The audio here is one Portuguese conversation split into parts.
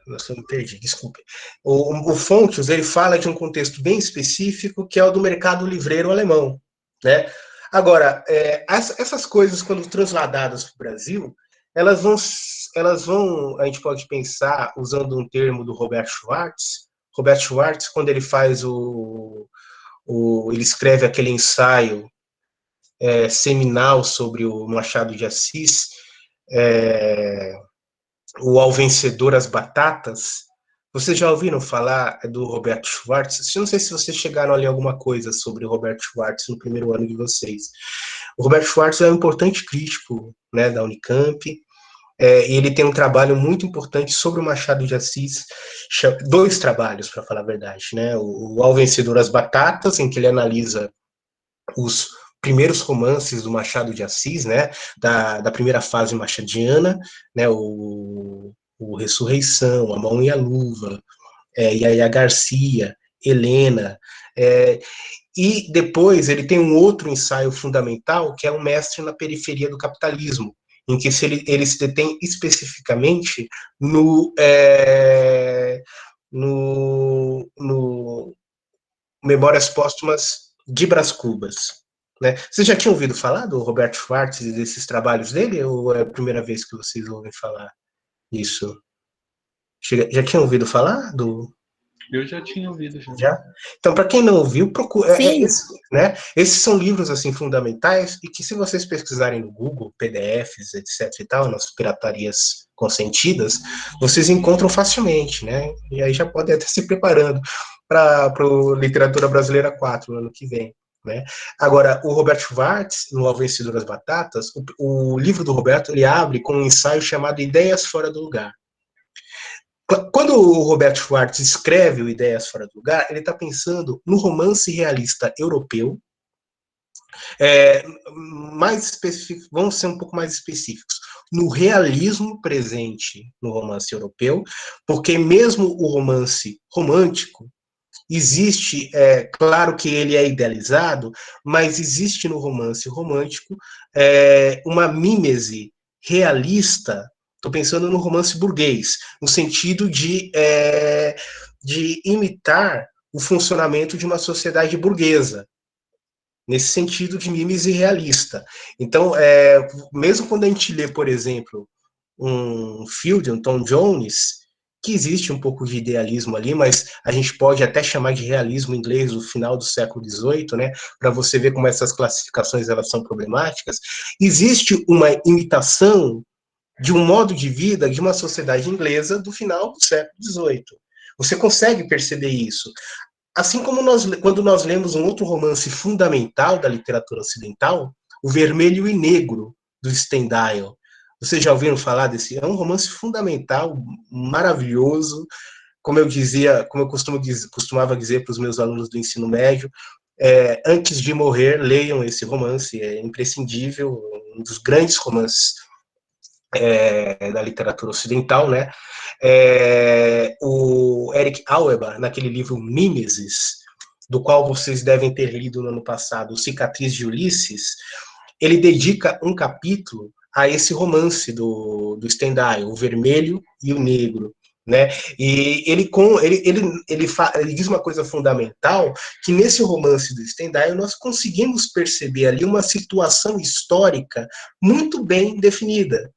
Nossa, eu me perdi, desculpe. O Fonthius, ele fala de um contexto bem específico, que é o do mercado livreiro alemão, né? Agora, essas coisas, quando transladadas para o Brasil, elas vão, a gente pode pensar, usando um termo do Robert Schwartz, quando ele faz ele escreve aquele ensaio seminal sobre o Machado de Assis, o Ao Vencedor as Batatas. Vocês já ouviram falar do Roberto Schwartz? Eu não sei se vocês chegaram a ler alguma coisa sobre o Roberto Schwartz no primeiro ano de vocês. O Roberto Schwartz é um importante crítico, né, da Unicamp, e ele tem um trabalho muito importante sobre o Machado de Assis, dois trabalhos, para falar a verdade, né? O Ao Vencedor as Batatas, em que ele analisa os primeiros romances do Machado de Assis, né, da primeira fase machadiana, né, o Ressurreição, A Mão e a Luva, Yaya Garcia, Helena, e depois ele tem um outro ensaio fundamental, que é O Mestre na Periferia do Capitalismo, em que ele se detém especificamente no Memórias Póstumas de Brás Cubas. Né? Vocês já tinham ouvido falar do Roberto Schwartz e desses trabalhos dele, ou é a primeira vez que vocês ouvem falar isso? Já tinham ouvido falar do... Eu já tinha ouvido já. Já? Então, para quem não ouviu, procura. Né? Esses são livros assim fundamentais e que, se vocês pesquisarem no Google, PDFs, etc. e tal, nas piratarias consentidas, vocês encontram facilmente, né? E aí já podem até se preparando para a Literatura Brasileira 4 no ano que vem. Né? Agora, o Roberto Schwartz, no Ao Vencedor das Batatas, o livro do Roberto ele abre com um ensaio chamado Ideias Fora do Lugar. Quando o Roberto Schwartz escreve o Ideias Fora do Lugar, ele está pensando no romance realista europeu, mais específico, vamos ser um pouco mais específicos, no realismo presente no romance europeu, porque mesmo o romance romântico, existe, claro que ele é idealizado, mas existe no romance romântico uma mímese realista. Estou pensando no romance burguês, no sentido de imitar o funcionamento de uma sociedade burguesa, nesse sentido de mímese realista. Então, mesmo quando a gente lê, por exemplo, um Field, um Tom Jones, que existe um pouco de idealismo ali, mas a gente pode até chamar de realismo inglês do final do século XVIII, né, para você ver como essas classificações elas são problemáticas. Existe uma imitação de um modo de vida de uma sociedade inglesa do final do século XVIII. Você consegue perceber isso. Assim como quando nós lemos um outro romance fundamental da literatura ocidental, O Vermelho e Negro, do Stendhal. Vocês já ouviram falar desse? É um romance fundamental, maravilhoso. Como eu dizia, como eu costumava dizer para os meus alunos do ensino médio, antes de morrer, leiam esse romance, é imprescindível, um dos grandes romances da literatura ocidental, né? O Eric Auerbach, naquele livro Mimesis, do qual vocês devem ter lido no ano passado, Cicatriz de Ulisses, ele dedica um capítulo a esse romance do Stendhal, O Vermelho e o Negro. Né? E ele diz uma coisa fundamental, que nesse romance do Stendhal nós conseguimos perceber ali uma situação histórica muito bem definida,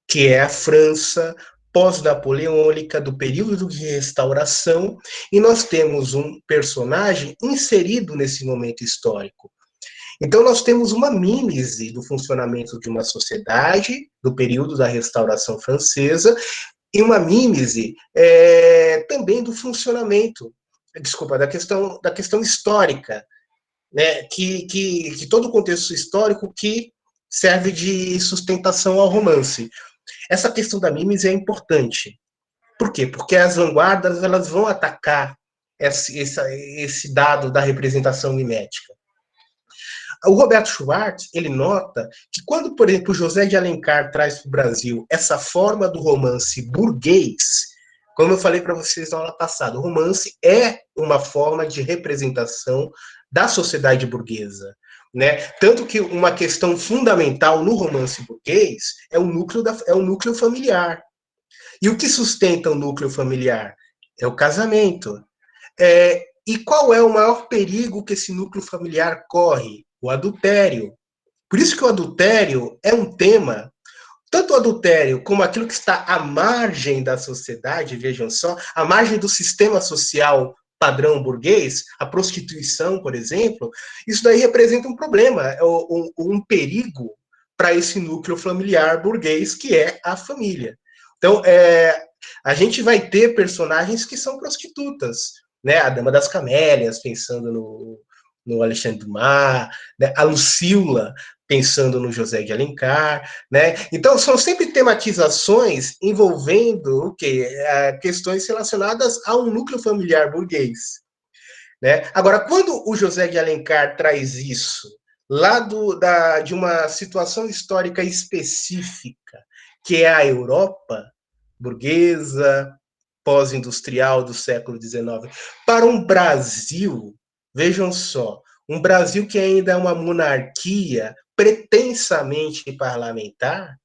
que é a França pós-napoleônica, do período de restauração, e nós temos um personagem inserido nesse momento histórico. Então, nós temos uma mímese do funcionamento de uma sociedade, do período da restauração francesa, e uma mímese também do funcionamento, da questão histórica, né, que todo o contexto histórico que serve de sustentação ao romance. Essa questão da mímese é importante. Por quê? Porque as vanguardas elas vão atacar esse dado da representação mimética. O Roberto Schwartz, ele nota que quando, por exemplo, José de Alencar traz para o Brasil essa forma do romance burguês, como eu falei para vocês na aula passada, o romance é uma forma de representação da sociedade burguesa. Né? Tanto que uma questão fundamental no romance burguês é o núcleo familiar. E o que sustenta o núcleo familiar? É o casamento. E qual é o maior perigo que esse núcleo familiar corre? O adultério. Por isso que o adultério é um tema, tanto o adultério como aquilo que está à margem da sociedade, vejam só, à margem do sistema social padrão burguês, a prostituição, por exemplo, isso daí representa um problema, um perigo para esse núcleo familiar burguês que é a família. Então, a gente vai ter personagens que são prostitutas, né? A Dama das Camélias, pensando no Alexandre Dumas, né? A Lucila, pensando no José de Alencar, né? Então, são sempre tematizações envolvendo o quê? Questões relacionadas a um núcleo familiar burguês, né? Agora, quando o José de Alencar traz isso lá de uma situação histórica específica, que é a Europa burguesa, pós-industrial do século XIX, para um Brasil, vejam só, um Brasil que ainda é uma monarquia pretensamente parlamentar.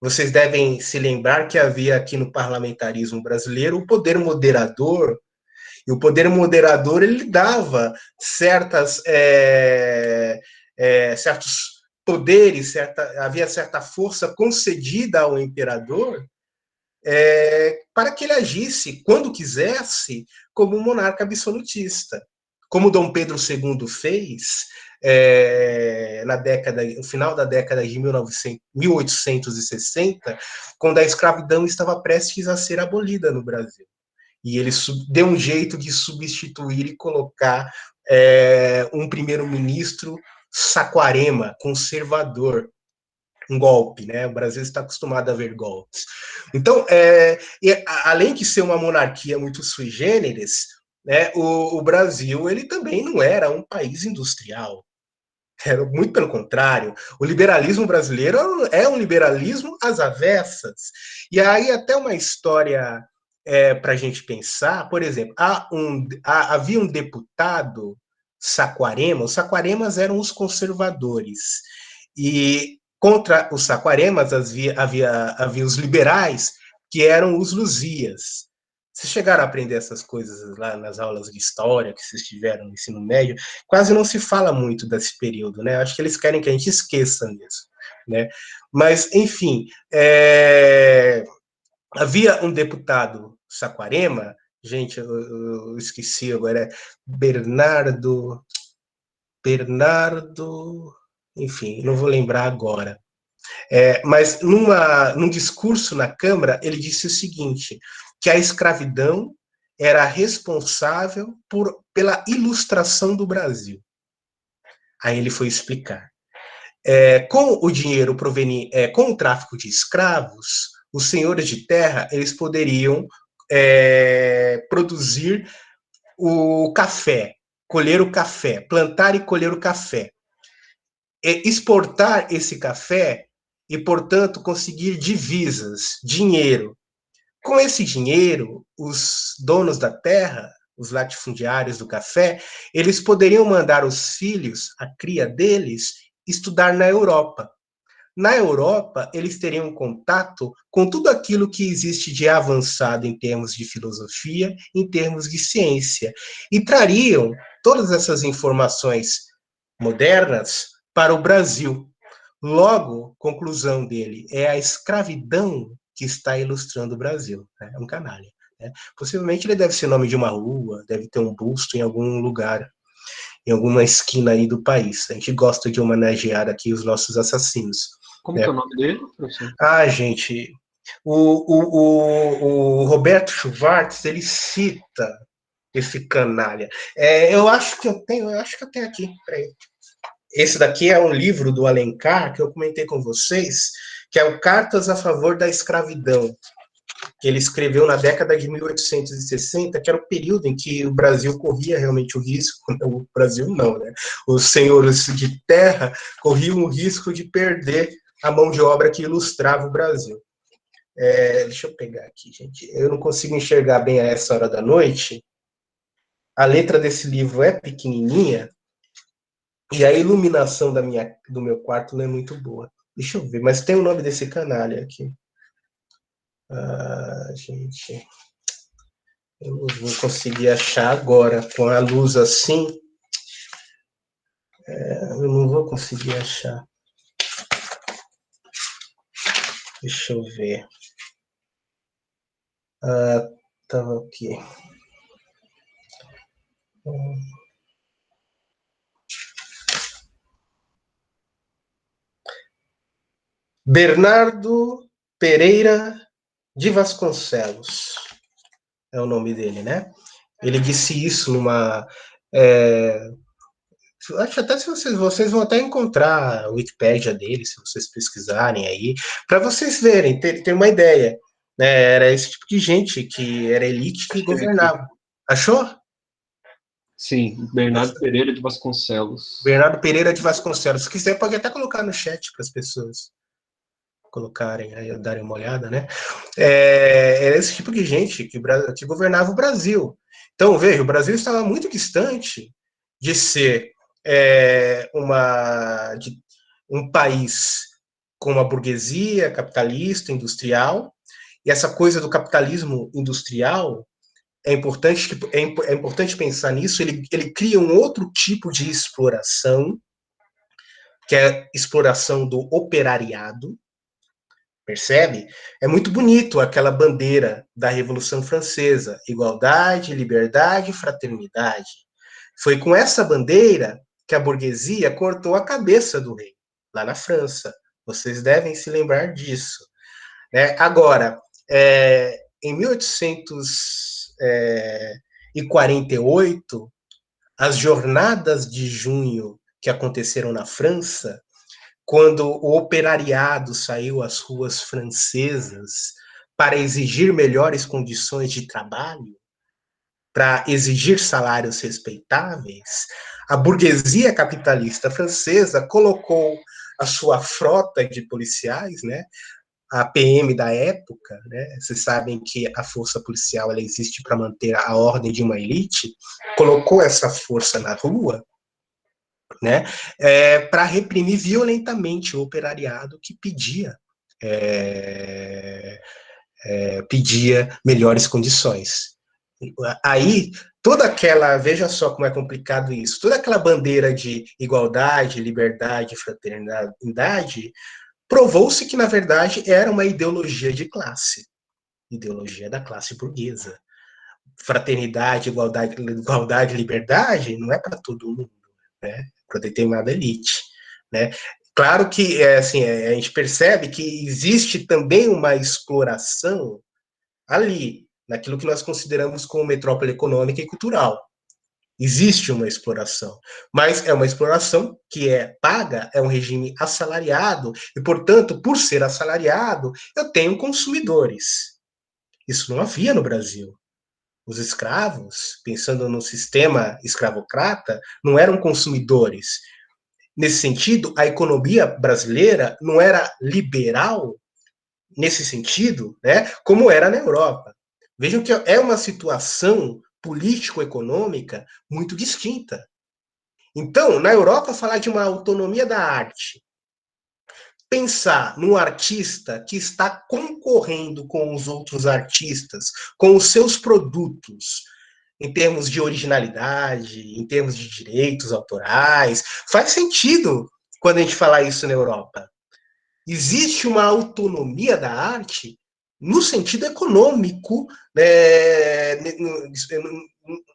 Vocês devem se lembrar que havia aqui no parlamentarismo brasileiro o poder moderador, e o poder moderador ele dava certos poderes, havia certa força concedida ao imperador para que ele agisse, quando quisesse, como um monarca absolutista. Como Dom Pedro II fez no final da década de 1860, quando a escravidão estava prestes a ser abolida no Brasil. E ele deu um jeito de substituir e colocar um primeiro-ministro Saquarema, conservador, um golpe, né? O Brasil está acostumado a ver golpes. Então, além de ser uma monarquia muito sui generis, né, o Brasil ele também não era um país industrial. Era muito pelo contrário. O liberalismo brasileiro é um liberalismo às avessas. E aí até uma história para a gente pensar, por exemplo, havia um deputado Saquarema, os Saquaremas eram os conservadores, e contra os Saquaremas havia os liberais, que eram os Luzias. Vocês chegaram a aprender essas coisas lá nas aulas de história que vocês tiveram no ensino médio? Quase não se fala muito desse período, né? Acho que eles querem que a gente esqueça mesmo, né? Mas, enfim, havia um deputado Saquarema, gente, eu esqueci agora, Bernardo, enfim, não vou lembrar agora. Mas num discurso na Câmara, ele disse o seguinte, que a escravidão era responsável pela ilustração do Brasil. Aí ele foi explicar. Com o dinheiro com o tráfico de escravos, os senhores de terra eles poderiam produzir o café, colher o café, plantar e colher o café, exportar esse café e, portanto, conseguir divisas, dinheiro. Com esse dinheiro, os donos da terra, os latifundiários do café, eles poderiam mandar os filhos, a cria deles, estudar na Europa. Na Europa, eles teriam contato com tudo aquilo que existe de avançado em termos de filosofia, em termos de ciência, e trariam todas essas informações modernas para o Brasil. Logo, conclusão dele, é a escravidão que está ilustrando o Brasil. Né? É um canalha. Né? Possivelmente ele deve ser nome de uma rua, deve ter um busto em algum lugar, em alguma esquina aí do país. A gente gosta de homenagear aqui os nossos assassinos. Como que é o nome dele, professor? Gente, o Roberto Schwartz, ele cita esse canalha. Eu acho que eu tenho aqui, peraí. Esse daqui é um livro do Alencar, que eu comentei com vocês, que é o Cartas a Favor da Escravidão, que ele escreveu na década de 1860, que era o período em que o Brasil corria realmente o risco, o Brasil não, né? Os senhores de terra corriam o risco de perder a mão de obra que ilustrava o Brasil. Deixa eu pegar aqui, gente. Eu não consigo enxergar bem a essa hora da noite. A letra desse livro é pequenininha, e a iluminação do meu quarto não é muito boa. Deixa eu ver, mas tem o nome desse canalha aqui. Gente, eu não vou conseguir achar agora, com a luz assim, eu não vou conseguir achar. Deixa eu ver. Estava aqui. Bernardo Pereira de Vasconcelos é o nome dele, né? Ele disse isso numa... acho até se vocês vão até encontrar a Wikipédia dele, se vocês pesquisarem aí, para vocês verem, ter uma ideia. Né? Era esse tipo de gente que era elite que governava. Achou? Sim, Bernardo Pereira de Vasconcelos. Bernardo Pereira de Vasconcelos. Se quiser, pode até colocar no chat para as pessoas colocarem aí, darem uma olhada, né? Era esse tipo de gente que governava o Brasil. Então, veja, o Brasil estava muito distante de ser um país com uma burguesia capitalista, industrial, e essa coisa do capitalismo industrial, é importante pensar nisso, ele cria um outro tipo de exploração, que é a exploração do operariado, percebe? É muito bonito aquela bandeira da Revolução Francesa, igualdade, liberdade, fraternidade. Foi com essa bandeira que a burguesia cortou a cabeça do rei, lá na França. Vocês devem se lembrar disso. Né? Agora, em 1848, as jornadas de junho que aconteceram na França, quando o operariado saiu às ruas francesas para exigir melhores condições de trabalho, para exigir salários respeitáveis, a burguesia capitalista francesa colocou a sua frota de policiais, né, a PM da época, né, vocês sabem que a força policial ela existe para manter a ordem de uma elite, colocou essa força na rua, né, para reprimir violentamente o operariado que pedia melhores condições. Aí, veja só como é complicado isso, toda aquela bandeira de igualdade, liberdade, fraternidade, provou-se que, na verdade, era uma ideologia de classe, ideologia da classe burguesa. Fraternidade, igualdade, liberdade, não é para todo mundo, né? Para determinada elite, né? Claro que assim, a gente percebe que existe também uma exploração ali, naquilo que nós consideramos como metrópole econômica e cultural. Existe uma exploração, mas é uma exploração que é paga, é um regime assalariado, e, portanto, por ser assalariado, eu tenho consumidores. Isso não havia no Brasil. Os escravos, pensando no sistema escravocrata, não eram consumidores. Nesse sentido, a economia brasileira não era liberal, nesse sentido, né, como era na Europa. Vejam que é uma situação político-econômica muito distinta. Então, na Europa, falar de uma autonomia da arte, pensar num artista que está concorrendo com os outros artistas, com os seus produtos, em termos de originalidade, em termos de direitos autorais, faz sentido quando a gente fala isso na Europa. Existe uma autonomia da arte no sentido econômico,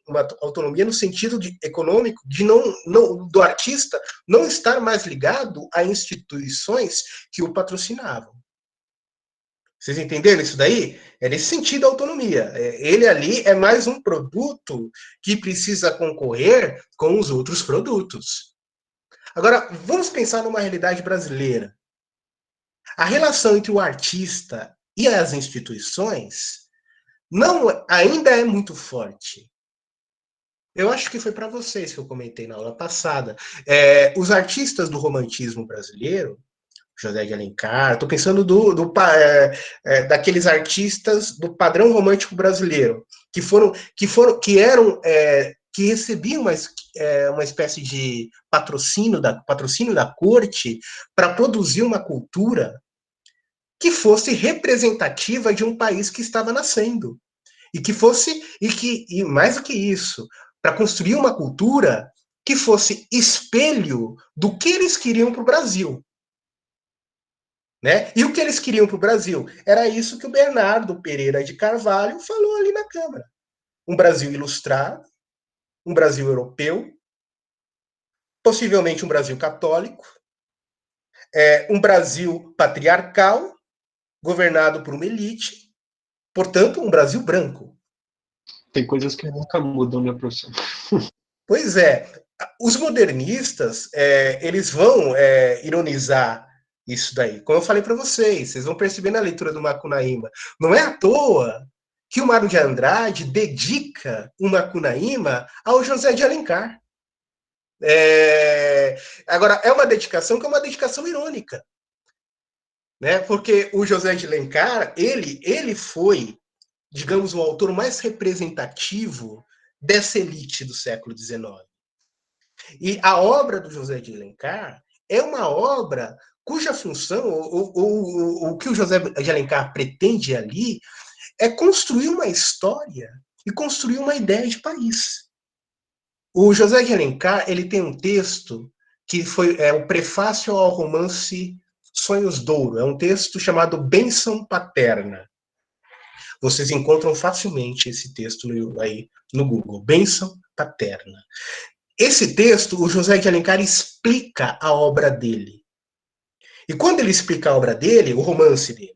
uma autonomia no sentido econômico de do artista não estar mais ligado a instituições que o patrocinavam. Vocês entenderam isso daí? É nesse sentido a autonomia. Ele ali é mais um produto que precisa concorrer com os outros produtos. Agora, vamos pensar numa realidade brasileira. A relação entre o artista e as instituições ainda é muito forte. Eu acho que foi para vocês que eu comentei na aula passada. Os artistas do romantismo brasileiro, José de Alencar, estou pensando daqueles artistas do padrão romântico brasileiro, que recebiam uma espécie de patrocínio da corte para produzir uma cultura que fosse representativa de um país que estava nascendo. E mais do que isso, para construir uma cultura que fosse espelho do que eles queriam para o Brasil. Né? E o que eles queriam para o Brasil? Era isso que o Bernardo Pereira de Carvalho falou ali na Câmara. Um Brasil ilustrado, um Brasil europeu, possivelmente um Brasil católico, um Brasil patriarcal, governado por uma elite, portanto, um Brasil branco. Tem coisas que nunca mudam, né, professor? Pois é. Os modernistas, eles vão ironizar isso daí. Como eu falei para vocês vão perceber na leitura do Macunaíma. Não é à toa que o Mário de Andrade dedica o Macunaíma ao José de Alencar. Agora, é uma dedicação que é uma dedicação irônica. Né? Porque o José de Alencar, ele foi, digamos, o autor mais representativo dessa elite do século XIX. E a obra do José de Alencar é uma obra cuja função, o que o José de Alencar pretende ali, é construir uma história e construir uma ideia de país. O José de Alencar, ele tem um texto que foi o prefácio ao romance Sonhos d'Ouro. É um texto chamado Bênção Paterna. Vocês encontram facilmente esse texto aí no Google. Bênção Paterna. Esse texto, o José de Alencar explica a obra dele. E quando ele explica a obra dele, o romance dele,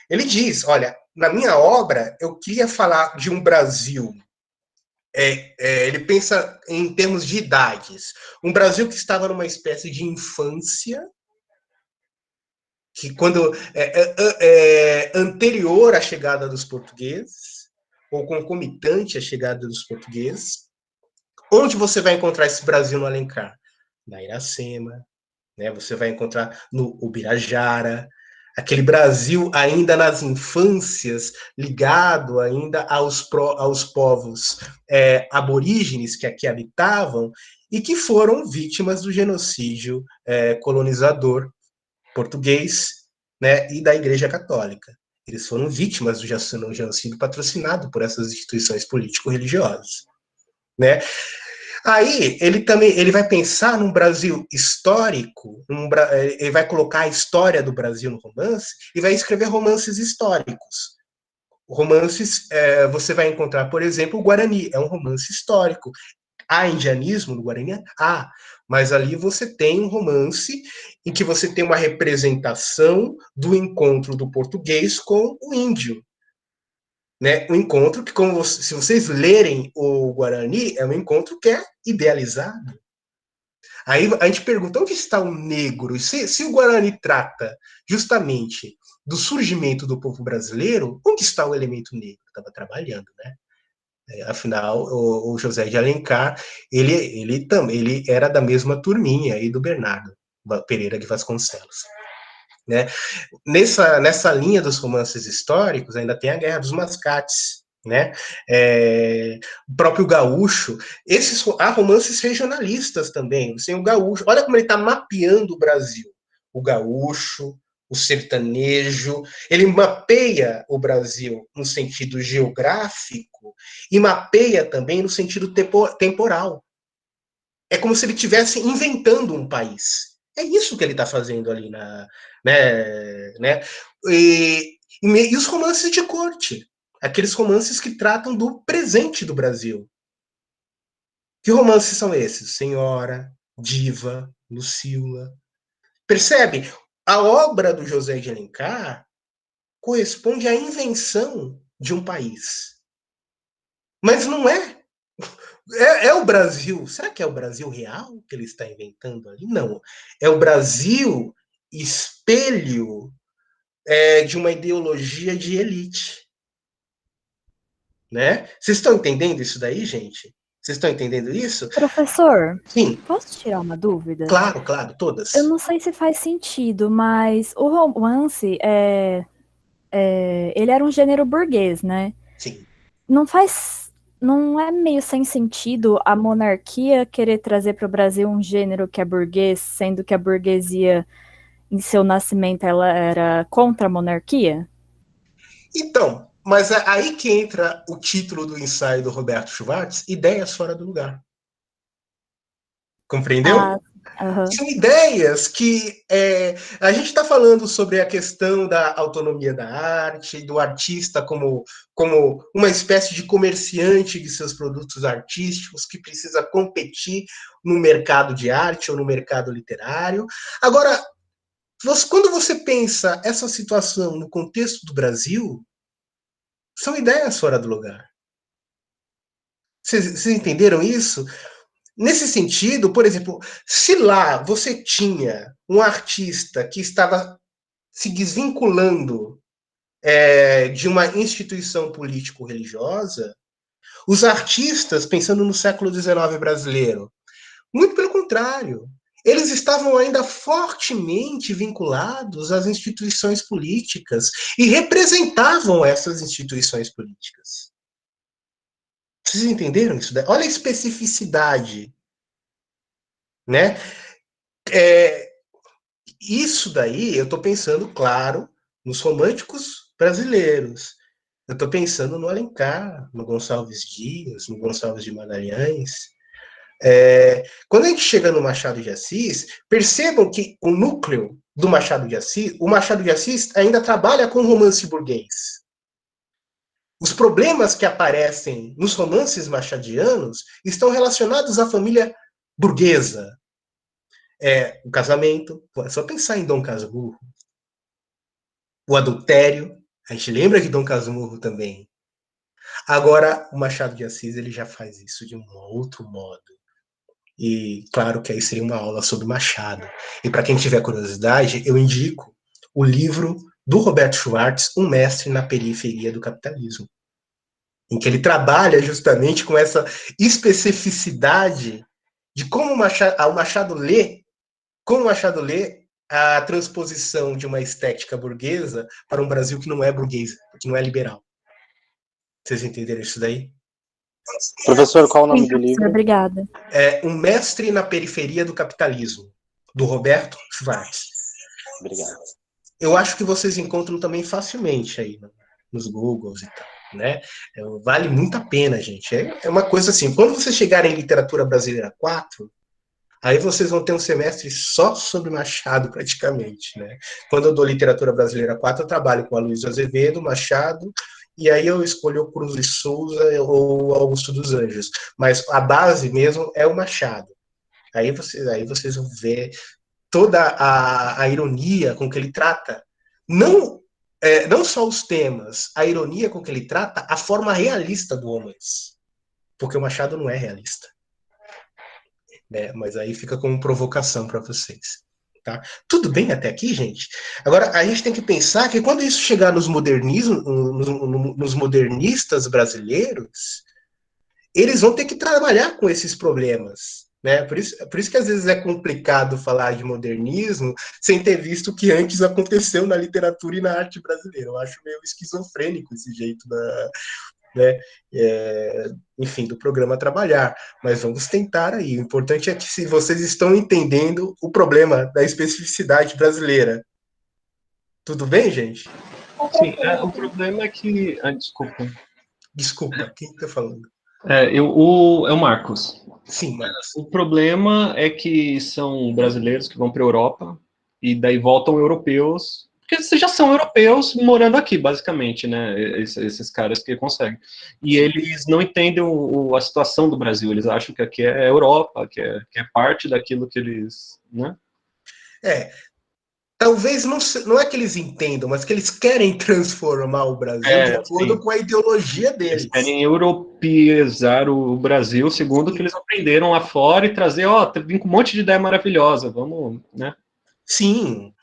ele diz, olha, na minha obra, eu queria falar de um Brasil. Ele pensa em termos de idades. Um Brasil que estava numa espécie de infância, que quando anterior à chegada dos portugueses, ou concomitante à chegada dos portugueses. Onde você vai encontrar esse Brasil no Alencar? Na Iracema, né? Você vai encontrar no Ubirajara, aquele Brasil ainda nas infâncias, ligado ainda aos povos aborígenes que aqui habitavam e que foram vítimas do genocídio colonizador português, né, e da Igreja Católica. Eles foram vítimas do genocídio patrocinado por essas instituições político-religiosas, né? Aí ele vai pensar num Brasil histórico, ele vai colocar a história do Brasil no romance e vai escrever romances históricos. Romances, você vai encontrar, por exemplo, o Guarani, é um romance histórico. Há indianismo no Guarani? Há, mas ali você tem um romance em que você tem uma representação do encontro do português com o índio. Né? Um encontro que, se vocês lerem o Guarani, é um encontro que é idealizado. Aí a gente pergunta, onde está o negro? Se o Guarani trata justamente do surgimento do povo brasileiro, onde está o elemento negro que estava trabalhando, né? Afinal, o José de Alencar, ele era da mesma turminha aí do Bernardo Pereira de Vasconcelos. Né? Nessa linha dos romances históricos, ainda tem a Guerra dos Mascates, né? O próprio Gaúcho. Há romances regionalistas também. Assim, o Gaúcho, olha como ele está mapeando o Brasil. O Gaúcho, o sertanejo, ele mapeia o Brasil no sentido geográfico e mapeia também no sentido temporal. É como se ele estivesse inventando um país. É isso que ele está fazendo ali né? E os romances de corte, aqueles romances que tratam do presente do Brasil. Que romances são esses? Senhora, Diva, Lucila. Percebe? A obra do José de Alencar corresponde à invenção de um país. Mas não é. É o Brasil. Será que é o Brasil real que ele está inventando ali? Não. É o Brasil espelho de uma ideologia de elite. Né? Vocês estão entendendo isso daí, gente? Vocês estão entendendo isso? Professor, sim. Posso tirar uma dúvida? Claro, todas. Eu não sei se faz sentido, mas o romance, ele era um gênero burguês, né? Sim. Não é meio sem sentido a monarquia querer trazer para o Brasil um gênero que é burguês, sendo que a burguesia em seu nascimento, ela era contra a monarquia? Então, mas é aí que entra o título do ensaio do Roberto Schwartz, Ideias Fora do Lugar. Compreendeu? Ah, aham. São ideias que a gente está falando sobre a questão da autonomia da arte, do artista como uma espécie de comerciante de seus produtos artísticos que precisa competir no mercado de arte ou no mercado literário. Agora, quando você pensa essa situação no contexto do Brasil, são ideias fora do lugar. Vocês entenderam isso? Nesse sentido, por exemplo, se lá você tinha um artista que estava se desvinculando de uma instituição político-religiosa, os artistas, pensando no século XIX brasileiro, muito pelo contrário, eles estavam ainda fortemente vinculados às instituições políticas e representavam essas instituições políticas. Vocês entenderam isso? Olha a especificidade, né? Isso daí, eu estou pensando, claro, nos românticos brasileiros. Eu estou pensando no Alencar, no Gonçalves Dias, no Gonçalves de Magalhães. Quando a gente chega no Machado de Assis, percebam que o núcleo do Machado de Assis, o Machado de Assis ainda trabalha com romance burguês. Os problemas que aparecem nos romances machadianos estão relacionados à família burguesa. O casamento, é só pensar em Dom Casmurro. O adultério, a gente lembra de Dom Casmurro também. Agora, o Machado de Assis ele já faz isso de um outro modo. E claro que aí seria uma aula sobre Machado. E para quem tiver curiosidade, eu indico o livro do Roberto Schwartz, Um Mestre na Periferia do Capitalismo, em que ele trabalha justamente com essa especificidade de como o Machado lê a transposição de uma estética burguesa para um Brasil que não é burguês, que não é liberal. Vocês entenderam isso daí? Professor, qual o nome Sim, do livro? obrigada. Um Mestre na Periferia do Capitalismo, do Roberto Schwartz. Obrigado. Eu acho que vocês encontram também facilmente aí nos Googles e tal, né? Vale muito a pena, gente. É uma coisa assim, quando vocês chegarem em Literatura Brasileira 4, aí vocês vão ter um semestre só sobre Machado, praticamente, né? Quando eu dou Literatura Brasileira 4, eu trabalho com Aloysio Azevedo, Machado, e aí eu escolho o Cruz de Souza ou Augusto dos Anjos. Mas a base mesmo é o Machado. Aí vocês vão ver toda a ironia com que ele trata, não só os temas, a ironia com que ele trata a forma realista do romance. Porque o Machado não é realista. Né? Mas aí fica como provocação para vocês. Tá? Tudo bem até aqui, gente? Agora, a gente tem que pensar que quando isso chegar nos modernistas brasileiros, eles vão ter que trabalhar com esses problemas. Né? Por isso que às vezes é complicado falar de modernismo sem ter visto o que antes aconteceu na literatura e na arte brasileira. Eu acho meio esquizofrênico esse jeito né, enfim, do programa trabalhar, mas vamos tentar aí. O importante é que se vocês estão entendendo o problema da especificidade brasileira. Tudo bem, gente? Sim, o problema é que... desculpa. Desculpa, quem está falando? É o Marcos. Sim, Marcos. O problema é que são brasileiros que vão para a Europa e daí voltam europeus, porque já são europeus morando aqui, basicamente, né? Esses caras que conseguem. E eles não entendem a situação do Brasil, eles acham que aqui é Europa, que é parte daquilo que eles... né? Talvez não é que eles entendam, mas que eles querem transformar o Brasil de acordo com a ideologia deles. Eles querem europeizar o Brasil segundo o que eles aprenderam lá fora e trazer, vem com um monte de ideia maravilhosa, vamos, né? Sim.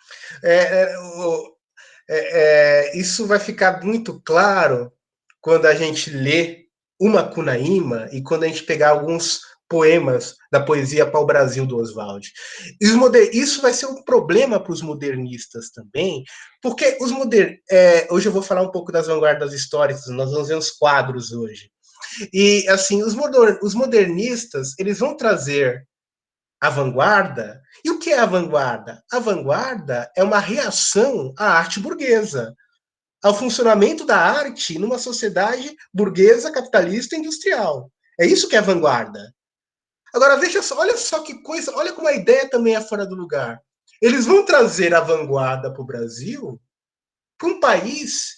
Isso vai ficar muito claro quando a gente lê o Macunaíma e quando a gente pegar alguns poemas da poesia pau-brasil do Oswald. Isso vai ser um problema para os modernistas também, porque hoje eu vou falar um pouco das vanguardas históricas, nós vamos ver os quadros hoje. E, assim, os modernistas, eles vão trazer A vanguarda. E o que é a vanguarda? A vanguarda é uma reação à arte burguesa, ao funcionamento da arte numa sociedade burguesa, capitalista e industrial. É isso que é a vanguarda. Agora, veja só, olha só que coisa, olha como a ideia também é fora do lugar. Eles vão trazer a vanguarda para o Brasil, para um país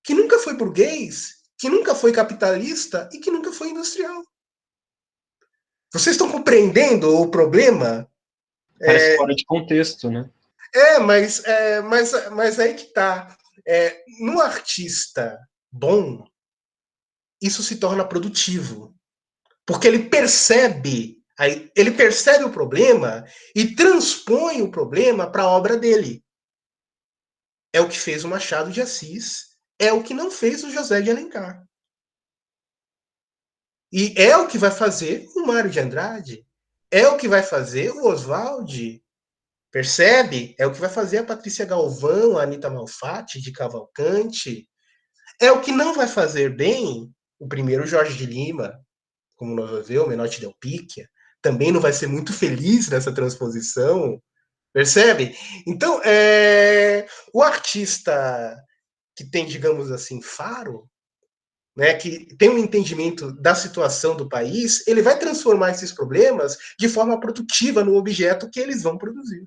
que nunca foi burguês, que nunca foi capitalista e que nunca foi industrial. Vocês estão compreendendo o problema? Parece fora de contexto, né? Mas aí que tá. No artista bom, isso se torna produtivo. Porque ele percebe o problema e transpõe o problema para a obra dele. É o que fez o Machado de Assis, é o que não fez o José de Alencar. E é o que vai fazer o Mário de Andrade, é o que vai fazer o Oswald, percebe? É o que vai fazer a Patrícia Galvão, a Anitta Malfatti, de Cavalcante. É o que não vai fazer bem o primeiro Jorge de Lima, como nós vamos ver, o Menotti Del Picchia, também não vai ser muito feliz nessa transposição, percebe? Então, o artista que tem, digamos assim, faro, né, que tem um entendimento da situação do país, ele vai transformar esses problemas de forma produtiva no objeto que eles vão produzir.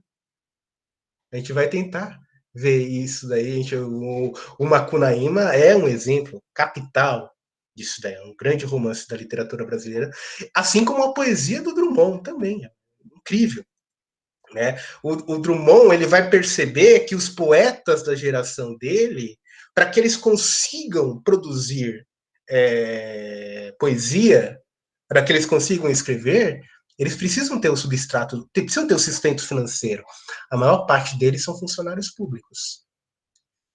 A gente vai tentar ver isso daí. O Macunaíma é um exemplo capital disso daí, é um grande romance da literatura brasileira, assim como a poesia do Drummond também, é incrível. Né? O Drummond ele vai perceber que os poetas da geração dele, para que eles consigam produzir poesia, para que eles consigam escrever, eles precisam ter o substrato, precisam ter o sustento financeiro. A maior parte deles são funcionários públicos.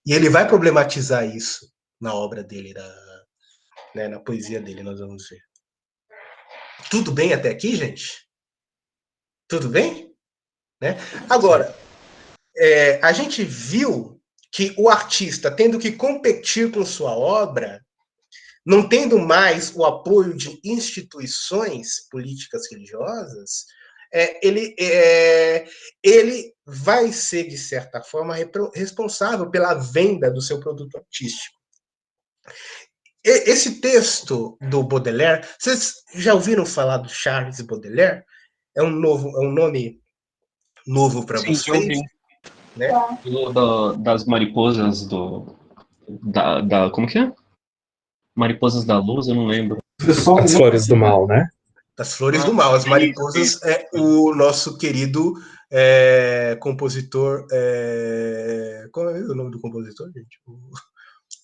E ele vai problematizar isso na obra dele, na poesia dele, nós vamos ver. Tudo bem até aqui, gente? Tudo bem? Né? Agora, a gente viu que o artista, tendo que competir com sua obra, não tendo mais o apoio de instituições políticas religiosas, ele vai ser, de certa forma, responsável pela venda do seu produto artístico. Esse texto do Baudelaire, vocês já ouviram falar do Charles Baudelaire? É um nome novo para vocês? Já ouvi. Né? Das mariposas como que é? Mariposas da Luz, eu não lembro. As Flores do Mal, né? Das Flores do Mal. As Mariposas é o nosso querido compositor. Qual é o nome do compositor, gente?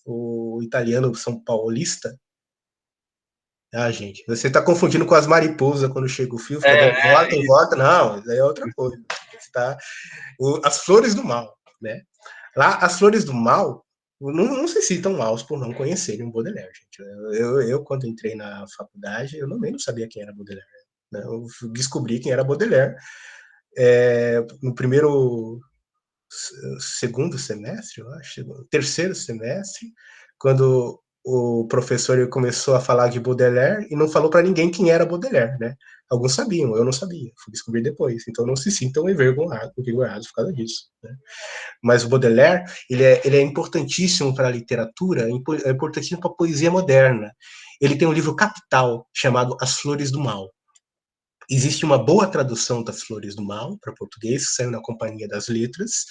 O italiano São Paulista. Gente, você está confundindo com as mariposas quando chega o fio, fica dando volta. Não, isso aí é outra coisa. As Flores do Mal, né? Lá, as Flores do Mal não se citam maus por não conhecerem o Baudelaire, gente. Eu, quando entrei na faculdade, eu não sabia quem era Baudelaire. Né? Eu descobri quem era Baudelaire no segundo semestre, eu acho, terceiro semestre, quando o professor começou a falar de Baudelaire e não falou para ninguém quem era Baudelaire, né? Alguns sabiam, eu não sabia, fui descobrir depois, então não se sintam envergonhados por causa disso, né? Mas o Baudelaire, ele é importantíssimo para a literatura, é importantíssimo para a poesia moderna. Ele tem um livro capital chamado As Flores do Mal. Existe uma boa tradução das Flores do Mal para português, que saiu na Companhia das Letras,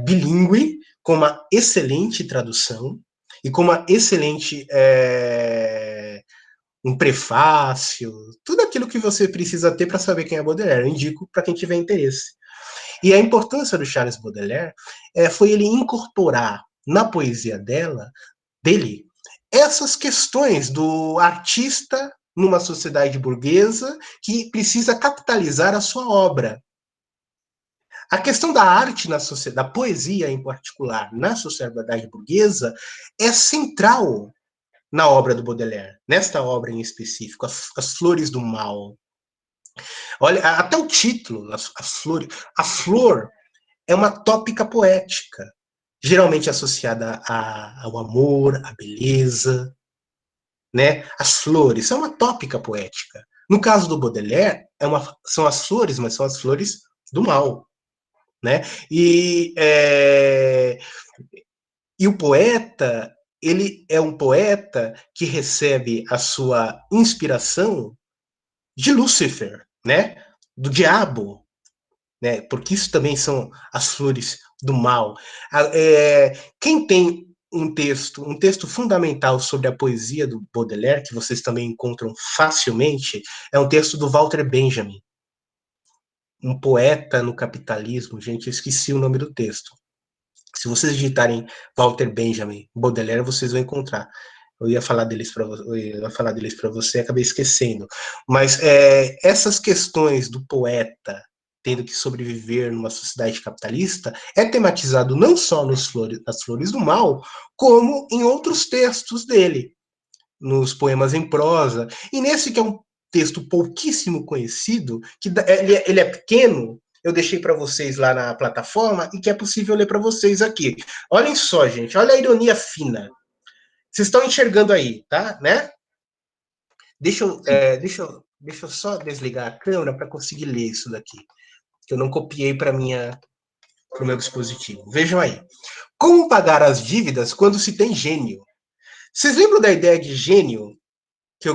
bilíngue, com uma excelente tradução e com uma excelente um prefácio, tudo aquilo que você precisa ter para saber quem é Baudelaire. Eu indico para quem tiver interesse. E a importância do Charles Baudelaire foi ele incorporar na poesia dele essas questões do artista numa sociedade burguesa que precisa capitalizar a sua obra. A questão da arte na sociedade, da poesia em particular, na sociedade burguesa, é central na obra do Baudelaire, nesta obra em específico, As Flores do Mal. Olha, até o título, as flores. A flor é uma tópica poética, geralmente associada ao amor, à beleza, né? As flores são uma tópica poética. No caso do Baudelaire, são as flores, mas são as flores do mal, né? E o poeta, ele é um poeta que recebe a sua inspiração de Lúcifer, né? Do diabo, né? Porque isso também são as flores do mal. Quem tem um texto fundamental sobre a poesia do Baudelaire, que vocês também encontram facilmente, é um texto do Walter Benjamin, um poeta no capitalismo. Gente, eu esqueci o nome do texto. Se vocês digitarem Walter Benjamin, Baudelaire, vocês vão encontrar. Eu ia falar deles para você, acabei esquecendo. Mas essas questões do poeta tendo que sobreviver numa sociedade capitalista é tematizado não só nas Flores do Mal, como em outros textos dele, nos poemas em prosa. E nesse que é um texto pouquíssimo conhecido, que ele é pequeno, eu deixei para vocês lá na plataforma e que é possível ler para vocês aqui. Olhem só, gente, olha a ironia fina. Vocês estão enxergando aí, tá? Né? Deixa eu só desligar a câmera para conseguir ler isso daqui, que eu não copiei para o meu dispositivo. Vejam aí. Como pagar as dívidas quando se tem gênio? Vocês lembram da ideia de gênio que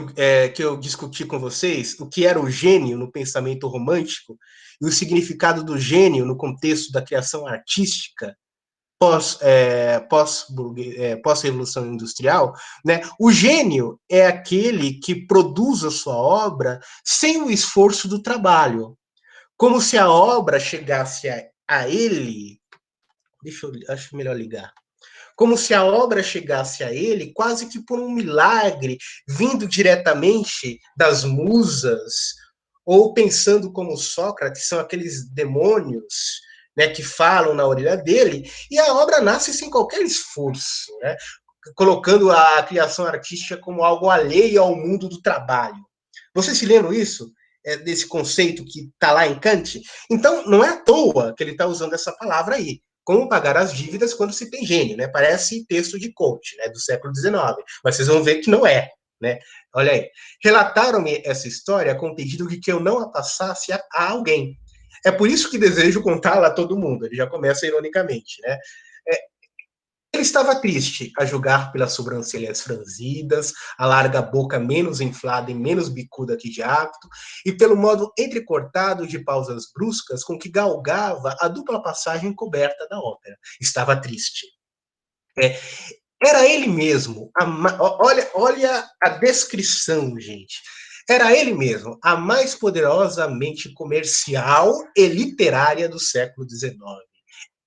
eu discuti com vocês? O que era o gênio no pensamento romântico e o significado do gênio no contexto da criação artística pós-revolução industrial, né? O gênio é aquele que produz a sua obra sem o esforço do trabalho, como se a obra chegasse a ele. Acho melhor ligar. Como se a obra chegasse a ele quase que por um milagre, vindo diretamente das musas, ou pensando como Sócrates, são aqueles demônios, né, que falam na orelha dele, e a obra nasce sem qualquer esforço, né, colocando a criação artística como algo alheio ao mundo do trabalho. Vocês se lembram isso? Desse conceito que está lá em Kant? Então, não é à toa que ele está usando essa palavra aí. Como pagar as dívidas quando se tem gênio, né? Parece texto de coach, né, do século XIX, mas vocês vão ver que não é, né? Olha aí. Relataram-me essa história com o pedido de que eu não a passasse a alguém. É por isso que desejo contá-la a todo mundo. Ele já começa ironicamente, né? Ele estava triste, a julgar pelas sobrancelhas franzidas, a larga boca menos inflada e menos bicuda que de hábito, e pelo modo entrecortado de pausas bruscas com que galgava a dupla passagem coberta da ópera. Estava triste. Era ele mesmo. Olha a descrição, gente. Era ele mesmo, a mais poderosa mente comercial e literária do século XIX.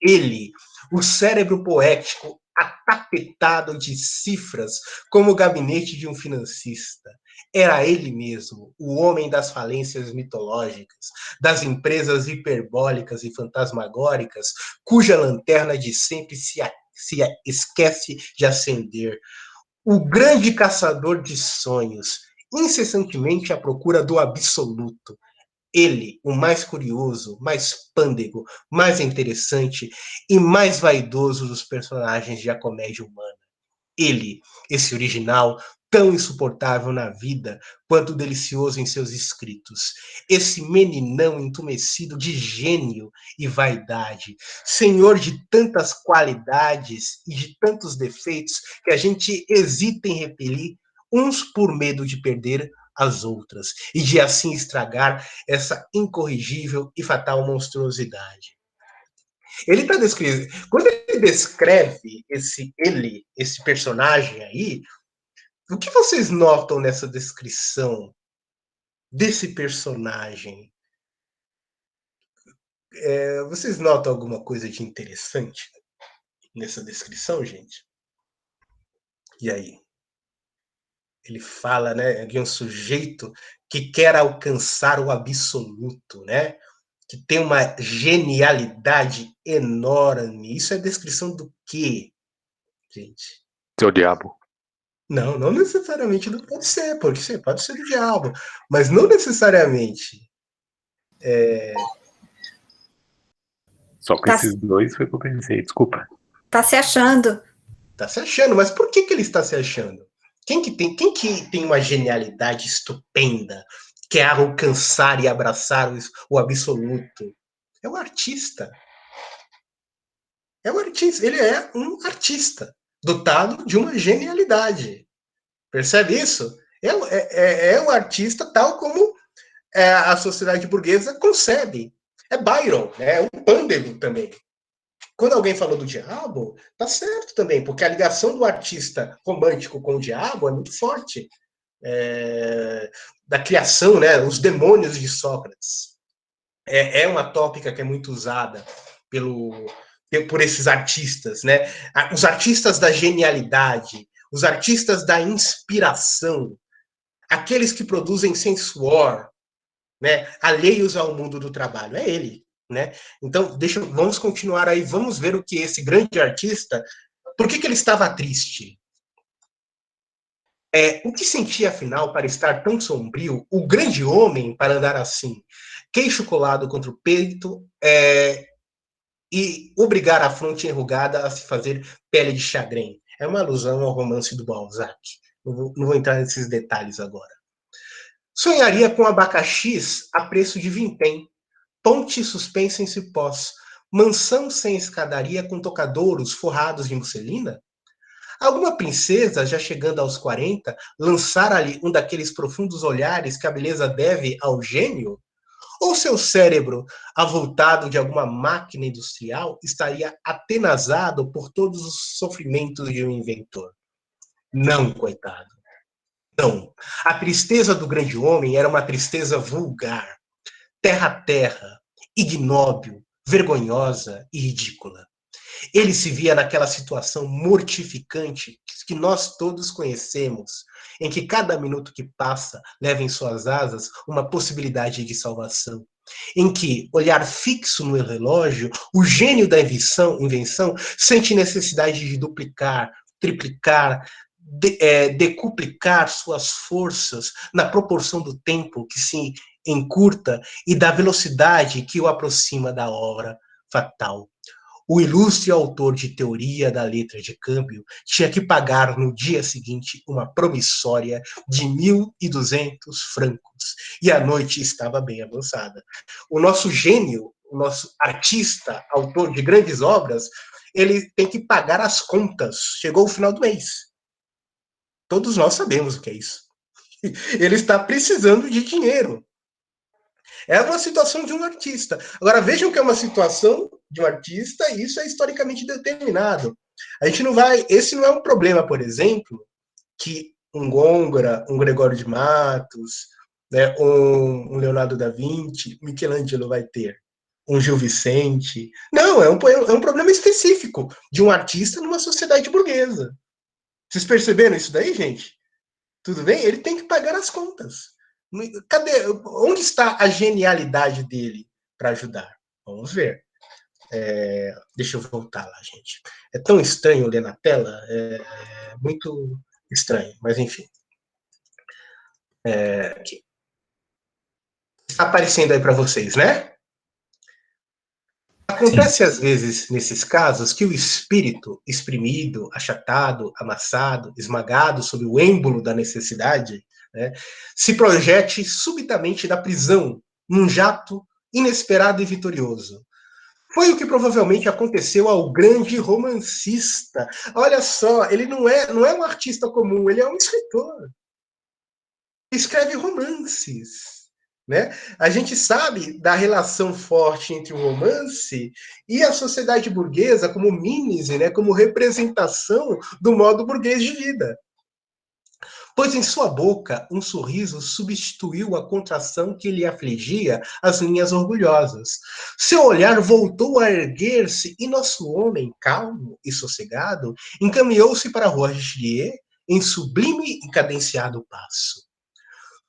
Ele, o cérebro poético atapetado de cifras como o gabinete de um financista. Era ele mesmo, o homem das falências mitológicas, das empresas hiperbólicas e fantasmagóricas, cuja lanterna de sempre se esquece de acender. O grande caçador de sonhos, incessantemente à procura do absoluto. Ele, o mais curioso, mais pândego, mais interessante e mais vaidoso dos personagens de A Comédia Humana. Ele, esse original, tão insuportável na vida quanto delicioso em seus escritos. Esse meninão entumecido de gênio e vaidade, senhor de tantas qualidades e de tantos defeitos que a gente hesita em repelir, uns por medo de perder as outras, e de assim estragar essa incorrigível e fatal monstruosidade. Ele está descrevendo. Quando ele descreve esse personagem aí, o que vocês notam nessa descrição desse personagem? Vocês notam alguma coisa de interessante nessa descrição, gente? E aí? Ele fala, né, de um sujeito que quer alcançar o absoluto, né? Que tem uma genialidade enorme. Isso é descrição do quê, gente? Seu diabo. Não necessariamente não pode ser do diabo, mas não necessariamente. Só com esses dois foi o que eu pensei, desculpa. Tá se achando. Tá se achando, mas por que ele está se achando? Quem que tem uma genialidade estupenda? quer alcançar e abraçar o absoluto. É um artista. É um artista. Ele é um artista, dotado de uma genialidade. Percebe isso? É um artista tal como a sociedade burguesa concebe. É Byron, né? É um pândego também. Quando alguém falou do diabo, tá certo também, porque a ligação do artista romântico com o diabo é muito forte. Da criação, né? Os demônios de Sócrates. É uma tópica que é muito usada por esses artistas, né? Os artistas da genialidade, os artistas da inspiração, aqueles que produzem sem suor, né? Alheios ao mundo do trabalho. É ele. Né? Então, vamos continuar aí, vamos ver o que esse grande artista, por que ele estava triste? O que sentia, afinal, para estar tão sombrio, o grande homem para andar assim, queixo colado contra o peito, e obrigar a fronte enrugada a se fazer pele de chagrin? É uma alusão ao romance do Balzac. Não vou entrar nesses detalhes agora. Sonharia com abacaxis a preço de vintém, ponte suspensa em cipós, mansão sem escadaria com tocadouros forrados de musselina? Alguma princesa, já chegando aos 40, lançara-lhe um daqueles profundos olhares que a beleza deve ao gênio? Ou seu cérebro, avultado de alguma máquina industrial, estaria atenazado por todos os sofrimentos de um inventor? Não, coitado. Não. A tristeza do grande homem era uma tristeza vulgar, terra a terra, ignóbil, vergonhosa e ridícula. Ele se via naquela situação mortificante que nós todos conhecemos, em que cada minuto que passa leva em suas asas uma possibilidade de salvação, em que, olhar fixo no relógio, o gênio da invenção sente necessidade de duplicar, triplicar, decuplicar suas forças na proporção do tempo que se encurta e da velocidade que o aproxima da hora fatal. O ilustre autor de Teoria da Letra de Câmbio tinha que pagar no dia seguinte uma promissória de 1.200 francos, e a noite estava bem avançada. O nosso gênio, o nosso artista, autor de grandes obras, ele tem que pagar as contas. Chegou o final do mês. Todos nós sabemos o que é isso. Ele está precisando de dinheiro. É uma situação de um artista. Agora, vejam que é uma situação de um artista e isso é historicamente determinado. A gente não vai... Esse não é um problema, por exemplo, que um Gôngora, um Gregório de Matos, né, um Leonardo da Vinci, Michelangelo vai ter, um Gil Vicente. Não, é um problema específico de um artista numa sociedade burguesa. Vocês perceberam isso daí, gente? Tudo bem? Ele tem que pagar as contas. Cadê? Onde está a genialidade dele para ajudar? Vamos ver. Deixa eu voltar lá, gente. É tão estranho ler na tela, é muito estranho, mas enfim. Aqui. Está aparecendo aí para vocês, né? Acontece às vezes, nesses casos, que o espírito, exprimido, achatado, amassado, esmagado sob o êmbolo da necessidade, né, se projete subitamente da prisão, num jato inesperado e vitorioso. Foi o que provavelmente aconteceu ao grande romancista. Olha só, ele não é um artista comum, ele é um escritor. Escreve romances. Né? A gente sabe da relação forte entre o romance e a sociedade burguesa como mínese, né? Como representação do modo burguês de vida. Pois em sua boca um sorriso substituiu a contração que lhe afligia as linhas orgulhosas. Seu olhar voltou a erguer-se e nosso homem, calmo e sossegado, encaminhou-se para a Rua Richelieu em sublime e cadenciado passo.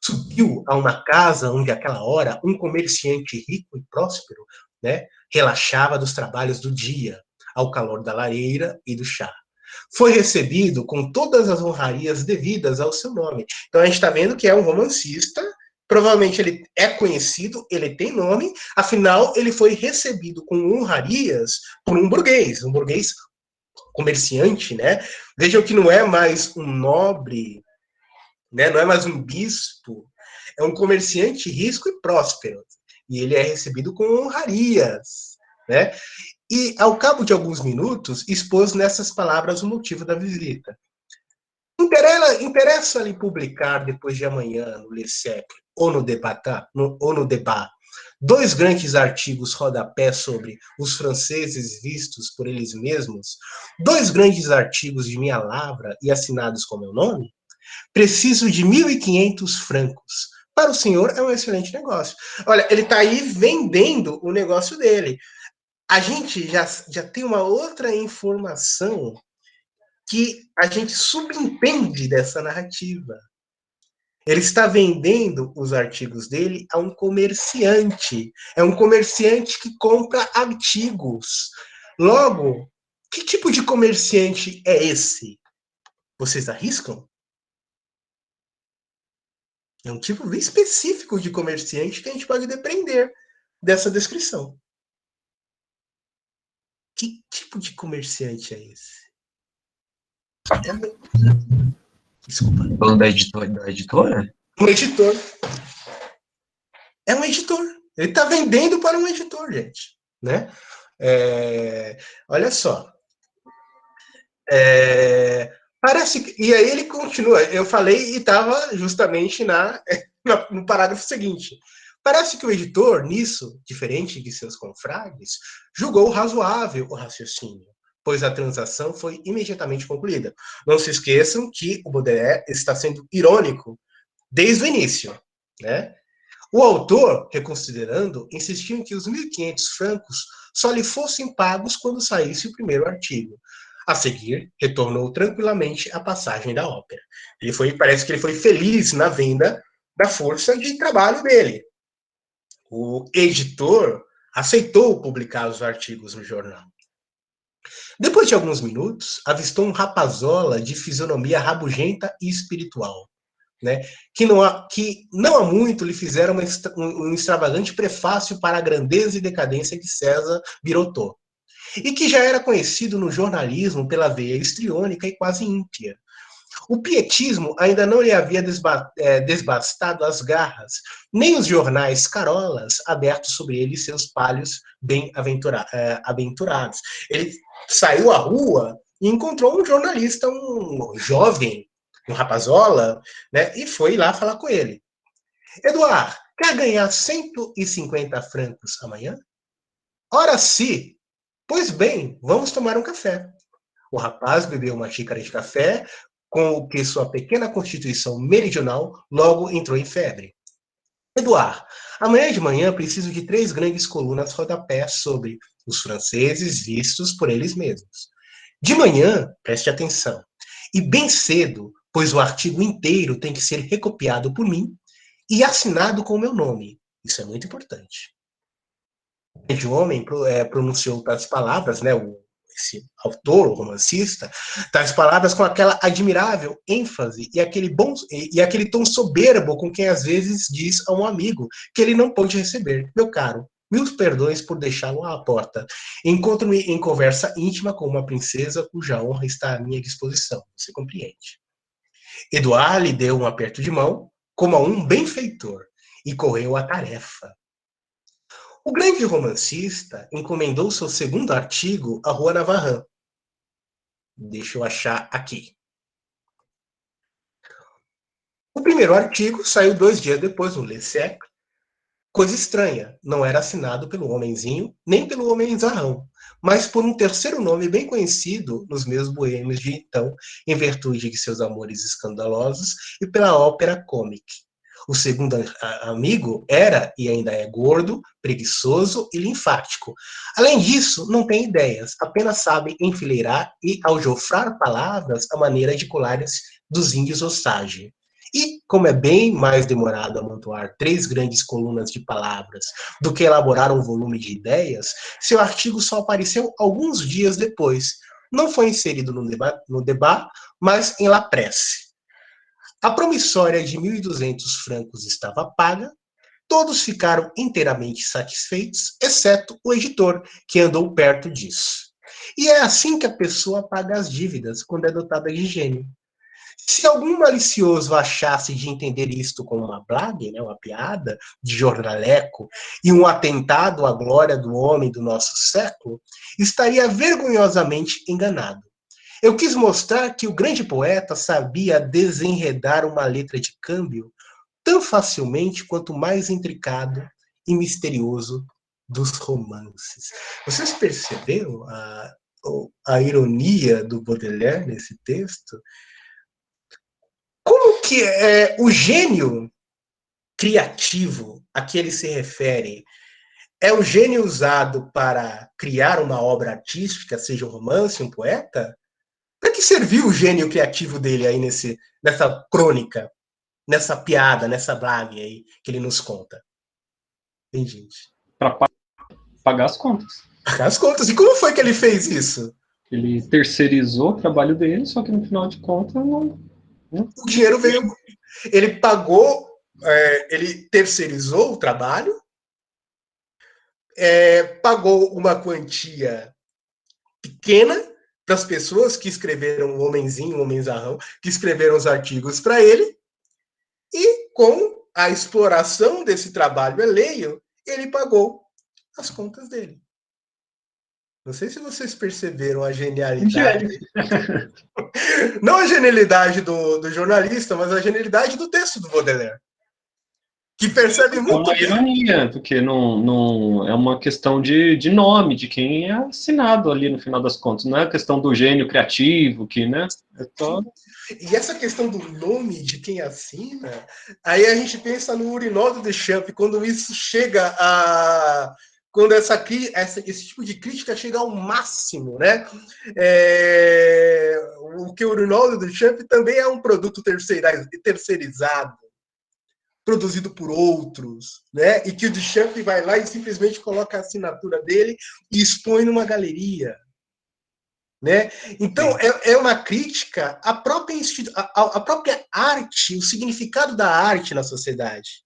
Subiu a uma casa onde, àquela hora, um comerciante rico e próspero, né, relaxava dos trabalhos do dia, ao calor da lareira e do chá. Foi recebido com todas as honrarias devidas ao seu nome. Então, a gente está vendo que é um romancista, provavelmente ele é conhecido, ele tem nome, afinal, ele foi recebido com honrarias por um burguês comerciante, né? Vejam que não é mais um nobre, né? Não é mais um bispo, é um comerciante risco e próspero, e ele é recebido com honrarias, né? E, ao cabo de alguns minutos, expôs nessas palavras o motivo da visita. Interessa-lhe publicar depois de amanhã no Le Siècle ou no Debat 2 grandes artigos rodapé sobre os franceses vistos por eles mesmos, 2 grandes artigos de minha lavra e assinados com meu nome? Preciso de 1.500 francos. Para o senhor é um excelente negócio. Olha, ele está aí vendendo o negócio dele. A gente já tem uma outra informação que a gente subentende dessa narrativa. Ele está vendendo os artigos dele a um comerciante. É um comerciante que compra artigos. Logo, que tipo de comerciante é esse? Vocês arriscam? É um tipo bem específico de comerciante que a gente pode depender dessa descrição. Que tipo de comerciante é esse? Desculpa. Falando da editora? Um editor. É um editor. Ele está vendendo para um editor, gente. Né? Olha só. Parece que, e aí ele continua. Eu falei e estava justamente no parágrafo seguinte. Parece que o editor, nisso, diferente de seus confrades, julgou razoável o raciocínio, pois a transação foi imediatamente concluída. Não se esqueçam que o Baudelaire está sendo irônico desde o início, né? O autor, reconsiderando, insistiu em que os 1.500 francos só lhe fossem pagos quando saísse o primeiro artigo. A seguir, retornou tranquilamente à passagem da ópera. Parece que ele foi feliz na venda da força de trabalho dele. O editor aceitou publicar os artigos no jornal. Depois de alguns minutos, avistou um rapazola de fisionomia rabugenta e espiritual, né? Que não há muito lhe fizeram um extravagante prefácio para a grandeza e decadência de César Birotteau, e que já era conhecido no jornalismo pela veia histriônica e quase ímpia. O pietismo ainda não lhe havia desbastado as garras, nem os jornais carolas abertos sobre ele e seus palhos bem aventurados. Ele saiu à rua e encontrou um jornalista, um jovem, um rapazola, né, e foi lá falar com ele. Eduardo, quer ganhar 150 francos amanhã? Ora, sim. Pois bem, vamos tomar um café. O rapaz bebeu uma xícara de café, com o que sua pequena constituição meridional logo entrou em febre. Eduardo, amanhã de manhã preciso de 3 grandes colunas rodapé sobre os franceses vistos por eles mesmos. De manhã, preste atenção, e bem cedo, pois o artigo inteiro tem que ser recopiado por mim e assinado com o meu nome. Isso é muito importante. O grande homem pronunciou tais palavras, né, esse autor, o romancista, tais palavras com aquela admirável ênfase e aquele tom soberbo com quem às vezes diz a um amigo que ele não pôde receber. Meu caro, 1000 perdões por deixá-lo à porta. Encontro-me em conversa íntima com uma princesa cuja honra está à minha disposição. Você compreende? Eduardo lhe deu um aperto de mão, como a um benfeitor, e correu à tarefa. O grande romancista encomendou seu segundo artigo à Rua Navarran. Deixa eu achar aqui. O primeiro artigo saiu 2 dias depois no Le Siècle. Coisa estranha, não era assinado pelo homenzinho, nem pelo homenzarrão, mas por um terceiro nome bem conhecido nos meios boêmios de então, em virtude de seus amores escandalosos e pela ópera cômica. O segundo amigo era e ainda é gordo, preguiçoso e linfático. Além disso, não tem ideias, apenas sabe enfileirar e aljofrar palavras à maneira de colares dos índios Osage. E, como é bem mais demorado amontoar 3 grandes colunas de palavras do que elaborar um volume de ideias, seu artigo só apareceu alguns dias depois. Não foi inserido no debat, mas em La Presse. A promissória de 1.200 francos estava paga, todos ficaram inteiramente satisfeitos, exceto o editor, que andou perto disso. E é assim que a pessoa paga as dívidas, quando é dotada de gênio. Se algum malicioso achasse de entender isto como uma blague, né, uma piada de jornaleco e um atentado à glória do homem do nosso século, estaria vergonhosamente enganado. Eu quis mostrar que o grande poeta sabia desenredar uma letra de câmbio tão facilmente quanto o mais intricado e misterioso dos romances. Vocês perceberam a ironia do Baudelaire nesse texto? Como que o gênio criativo a que ele se refere é o gênio usado para criar uma obra artística, seja um romance, um poeta? Para que serviu o gênio criativo dele aí nessa crônica, nessa piada, nessa blague aí que ele nos conta? Tem gente. Para pagar as contas. Pagar as contas. E como foi que ele fez isso? Ele terceirizou o trabalho dele, só que no final de contas não. O dinheiro veio. Ele pagou, ele terceirizou o trabalho, pagou uma quantia pequena para as pessoas que escreveram o homenzinho, o homenzarrão, que escreveram os artigos para ele, e com a exploração desse trabalho alheio, ele pagou as contas dele. Não sei se vocês perceberam a genialidade. Não a genialidade do jornalista, mas a genialidade do texto do Baudelaire. Que percebe muito bem. É uma ironia, porque não é uma questão de nome, de quem é assinado ali no final das contas. Não é a questão do gênio criativo, que, né? E essa questão do nome de quem assina, aí a gente pensa no Urinol do Deschamps, quando isso chega a... Quando esse tipo de crítica chega ao máximo, né? O que o Urinol do Deschamps também é um produto terceirizado, produzido por outros, né? E que o Duchamp vai lá e simplesmente coloca a assinatura dele e expõe numa galeria, né? Então, é uma crítica à própria arte, o significado da arte na sociedade.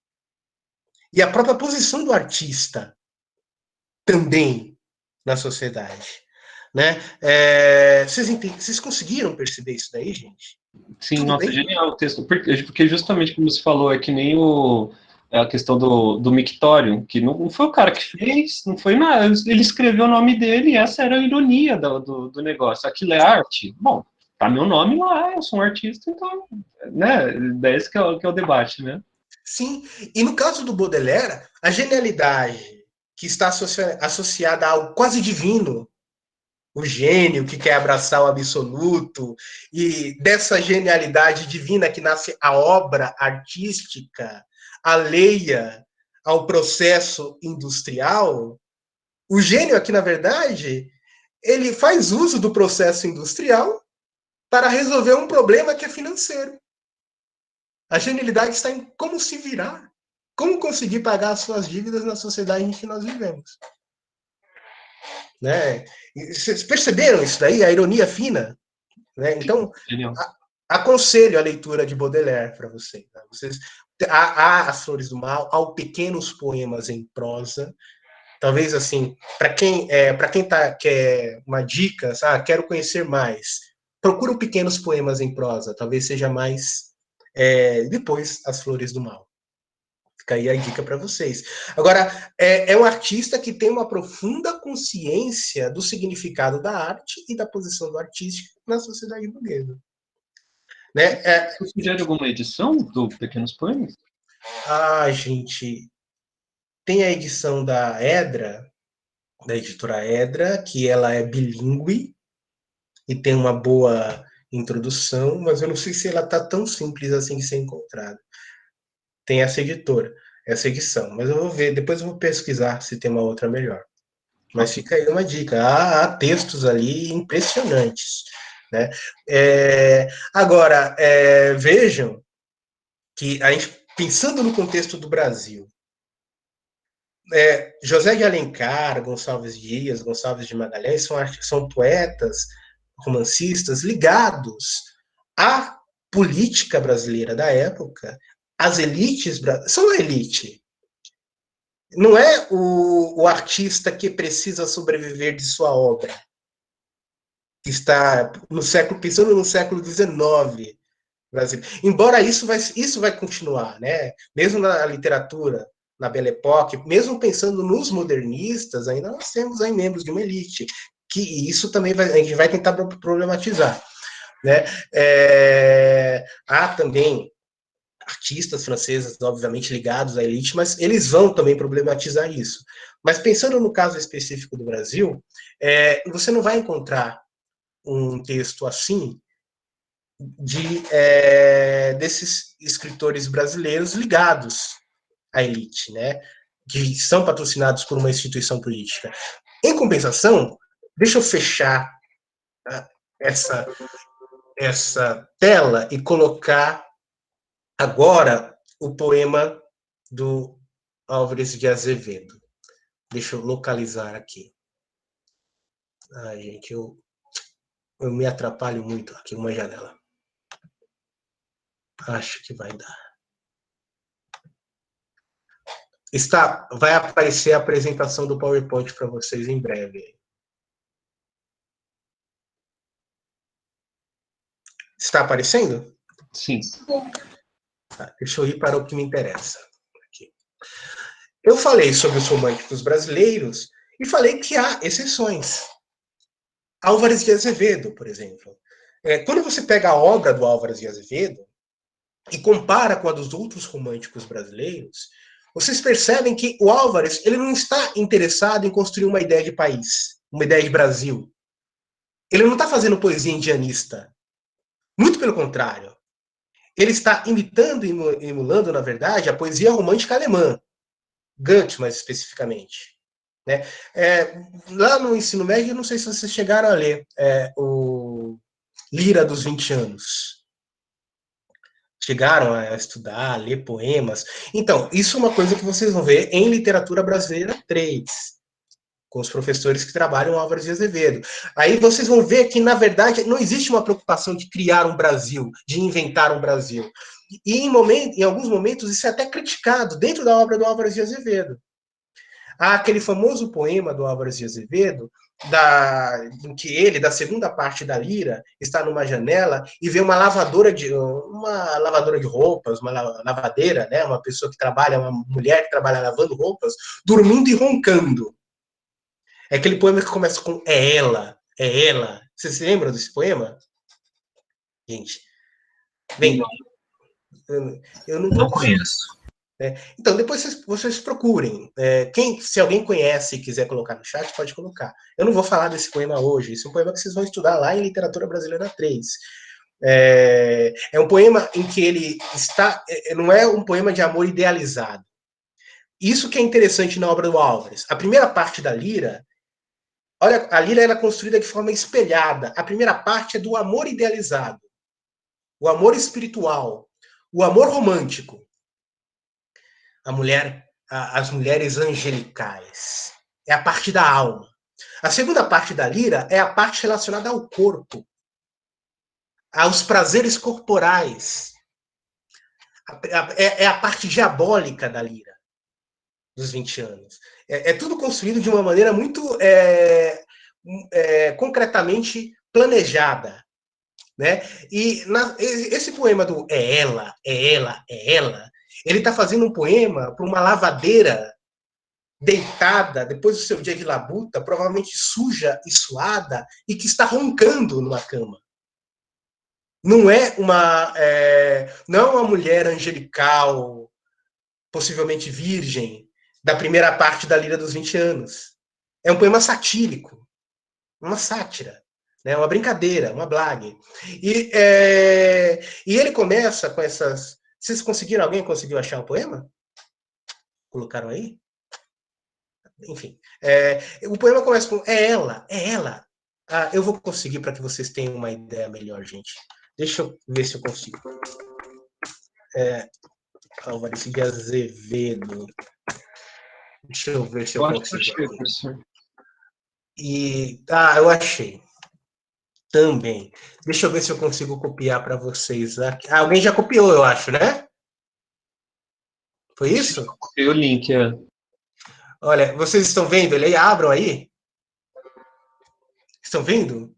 E a própria posição do artista também na sociedade, né? Vocês conseguiram perceber isso daí, gente? Sim, tudo nossa, bem? Genial o texto, porque justamente como você falou, é que nem a questão do mictório, que não foi o cara que fez, não foi nada, ele escreveu o nome dele e essa era a ironia do negócio. Aquilo é arte? Bom, tá meu nome lá, eu sou um artista, então, né, esse que é o debate, né? Sim, e no caso do Baudelaire, a genialidade que está associada a algo quase divino, o gênio que quer abraçar o absoluto, e dessa genialidade divina que nasce a obra artística alheia ao processo industrial, o gênio aqui, na verdade, ele faz uso do processo industrial para resolver um problema que é financeiro. A genialidade está em como se virar, como conseguir pagar as suas dívidas na sociedade em que nós vivemos. Né? Vocês perceberam isso daí? A ironia fina? Né? Então, aconselho a leitura de Baudelaire para vocês. Tá? Há As Flores do Mal, há pequenos poemas em prosa. Talvez, assim, para quem quer uma dica, sabe? Quero conhecer mais, procura pequenos poemas em prosa. Talvez seja mais... depois, As Flores do Mal. Fica aí a dica para vocês. Agora, é um artista que tem uma profunda consciência do significado da arte e da posição do artista na sociedade burguesa. Né? Você sugere alguma edição do Pequenos Poemas? Gente, tem a edição da Edra, da editora Edra, que ela é bilíngue e tem uma boa introdução, mas eu não sei se ela está tão simples assim de ser encontrada. Tem essa editora, essa edição, mas eu vou ver, depois eu vou pesquisar se tem uma outra melhor. Mas fica aí uma dica, há textos ali impressionantes. Né? Agora, vejam que a gente, pensando no contexto do Brasil, José de Alencar, Gonçalves Dias, Gonçalves de Magalhães são poetas, romancistas ligados à política brasileira da época. As elites são a elite. Não é o artista que precisa sobreviver de sua obra, que está pensando no século XIX, brasileiro. Embora isso vai continuar, né? Mesmo na literatura, na Belle Époque, mesmo pensando nos modernistas, ainda nós temos aí membros de uma elite, que isso também a gente vai tentar problematizar, né? Há também artistas franceses, obviamente, ligados à elite, mas eles vão também problematizar isso. Mas pensando no caso específico do Brasil, você não vai encontrar um texto assim desses escritores brasileiros ligados à elite, né? Que são patrocinados por uma instituição política. Em compensação, deixa eu fechar essa tela e colocar agora o poema do Álvares de Azevedo. Deixa eu localizar aqui. Ai, gente, eu me atrapalho muito aqui, uma janela. Acho que vai dar. Vai aparecer a apresentação do PowerPoint para vocês em breve. Está aparecendo? Sim. Deixa eu ir para o que me interessa. Aqui. Eu falei sobre os românticos brasileiros e falei que há exceções. Álvares de Azevedo, por exemplo. Quando você pega a obra do Álvares de Azevedo e compara com a dos outros românticos brasileiros, vocês percebem que o Álvares ele não está interessado em construir uma ideia de país, uma ideia de Brasil. Ele não está fazendo poesia indianista. Muito pelo contrário. Ele está imitando e emulando, na verdade, a poesia romântica alemã. Goethe, mais especificamente. Né? Lá no ensino médio, não sei se vocês chegaram a ler o Lira dos 20 anos. Chegaram a estudar, a ler poemas. Então, isso é uma coisa que vocês vão ver em Literatura Brasileira 3, com os professores que trabalham Álvares de Azevedo. Aí vocês vão ver que, na verdade, não existe uma preocupação de criar um Brasil, de inventar um Brasil. E em alguns momentos isso é até criticado dentro da obra do Álvares de Azevedo. Há aquele famoso poema do Álvares de Azevedo, em que ele, da segunda parte da Lira, está numa janela e vê uma lavadora de roupas, uma lavadeira, né, uma pessoa que trabalha, uma mulher que trabalha lavando roupas, dormindo e roncando. É aquele poema que começa com é ela, é ela. Vocês se lembram desse poema? Gente, bem, eu não conheço. Então, depois vocês procurem. Se alguém conhece e quiser colocar no chat, pode colocar. Eu não vou falar desse poema hoje. Esse é um poema que vocês vão estudar lá em Literatura Brasileira 3. É um poema em que ele está... Não é um poema de amor idealizado. Isso que é interessante na obra do Álvares. A primeira parte da Lira... Olha, a Lira é construída de forma espelhada. A primeira parte é do amor idealizado. O amor espiritual. O amor romântico. As mulheres angelicais. É a parte da alma. A segunda parte da Lira é a parte relacionada ao corpo, aos prazeres corporais. É a parte diabólica da Lira, dos 20 anos. É tudo construído de uma maneira muito concretamente planejada. Né? E esse poema do é ela, é ela, é ela, ele está fazendo um poema para uma lavadeira deitada, depois do seu dia de labuta, provavelmente suja e suada, e que está roncando numa cama. Não é uma mulher angelical, possivelmente virgem, da primeira parte da Lira dos 20 anos. É um poema satírico, uma sátira, né? Uma brincadeira, uma blague. E ele começa com essas... Vocês conseguiram? Alguém conseguiu achar o poema? Colocaram aí? Enfim. O poema começa com é ela, é ela. Eu vou conseguir para que vocês tenham uma ideia melhor, gente. Deixa eu ver se eu consigo. Álvares de Azevedo. Deixa eu ver se eu consigo. Eu achei. Também. Deixa eu ver se eu consigo copiar para vocês aqui. Alguém já copiou, eu acho, né? Foi isso? Copiei o link, Olha, vocês estão vendo ele aí? Abram aí. Estão vendo?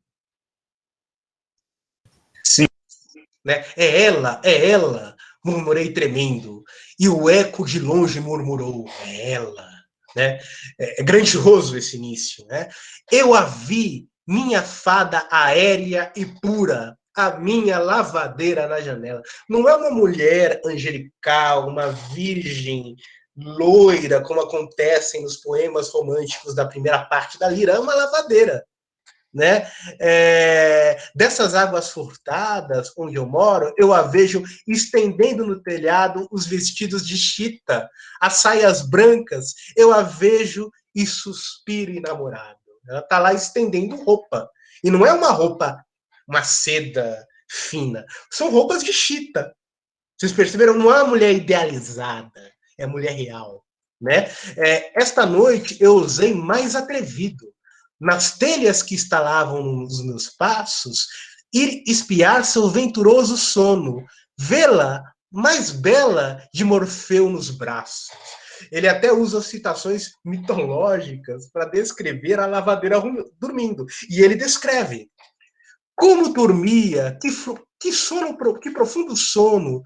Sim. né? É ela, murmurei tremendo, e o eco de longe murmurou, é ela, né? É grandioso esse início, né? Eu a vi, minha fada aérea e pura, a minha lavadeira na janela. Não é uma mulher angelical, uma virgem loira, como acontecem nos poemas românticos da primeira parte da Lira, é uma lavadeira, né? Dessas águas furtadas, onde eu moro, eu a vejo estendendo no telhado os vestidos de chita, as saias brancas, eu a vejo e suspiro enamorado. Ela está lá estendendo roupa. E não é uma roupa, uma seda fina. São roupas de chita. Vocês perceberam? Não é uma mulher idealizada, é mulher real, né? Esta noite eu usei mais atrevido. Nas telhas que estalavam nos meus passos, ir espiar seu venturoso sono, vê-la mais bela de Morfeu nos braços. Ele até usa citações mitológicas para descrever a lavadeira dormindo. E ele descreve como dormia, que profundo sono.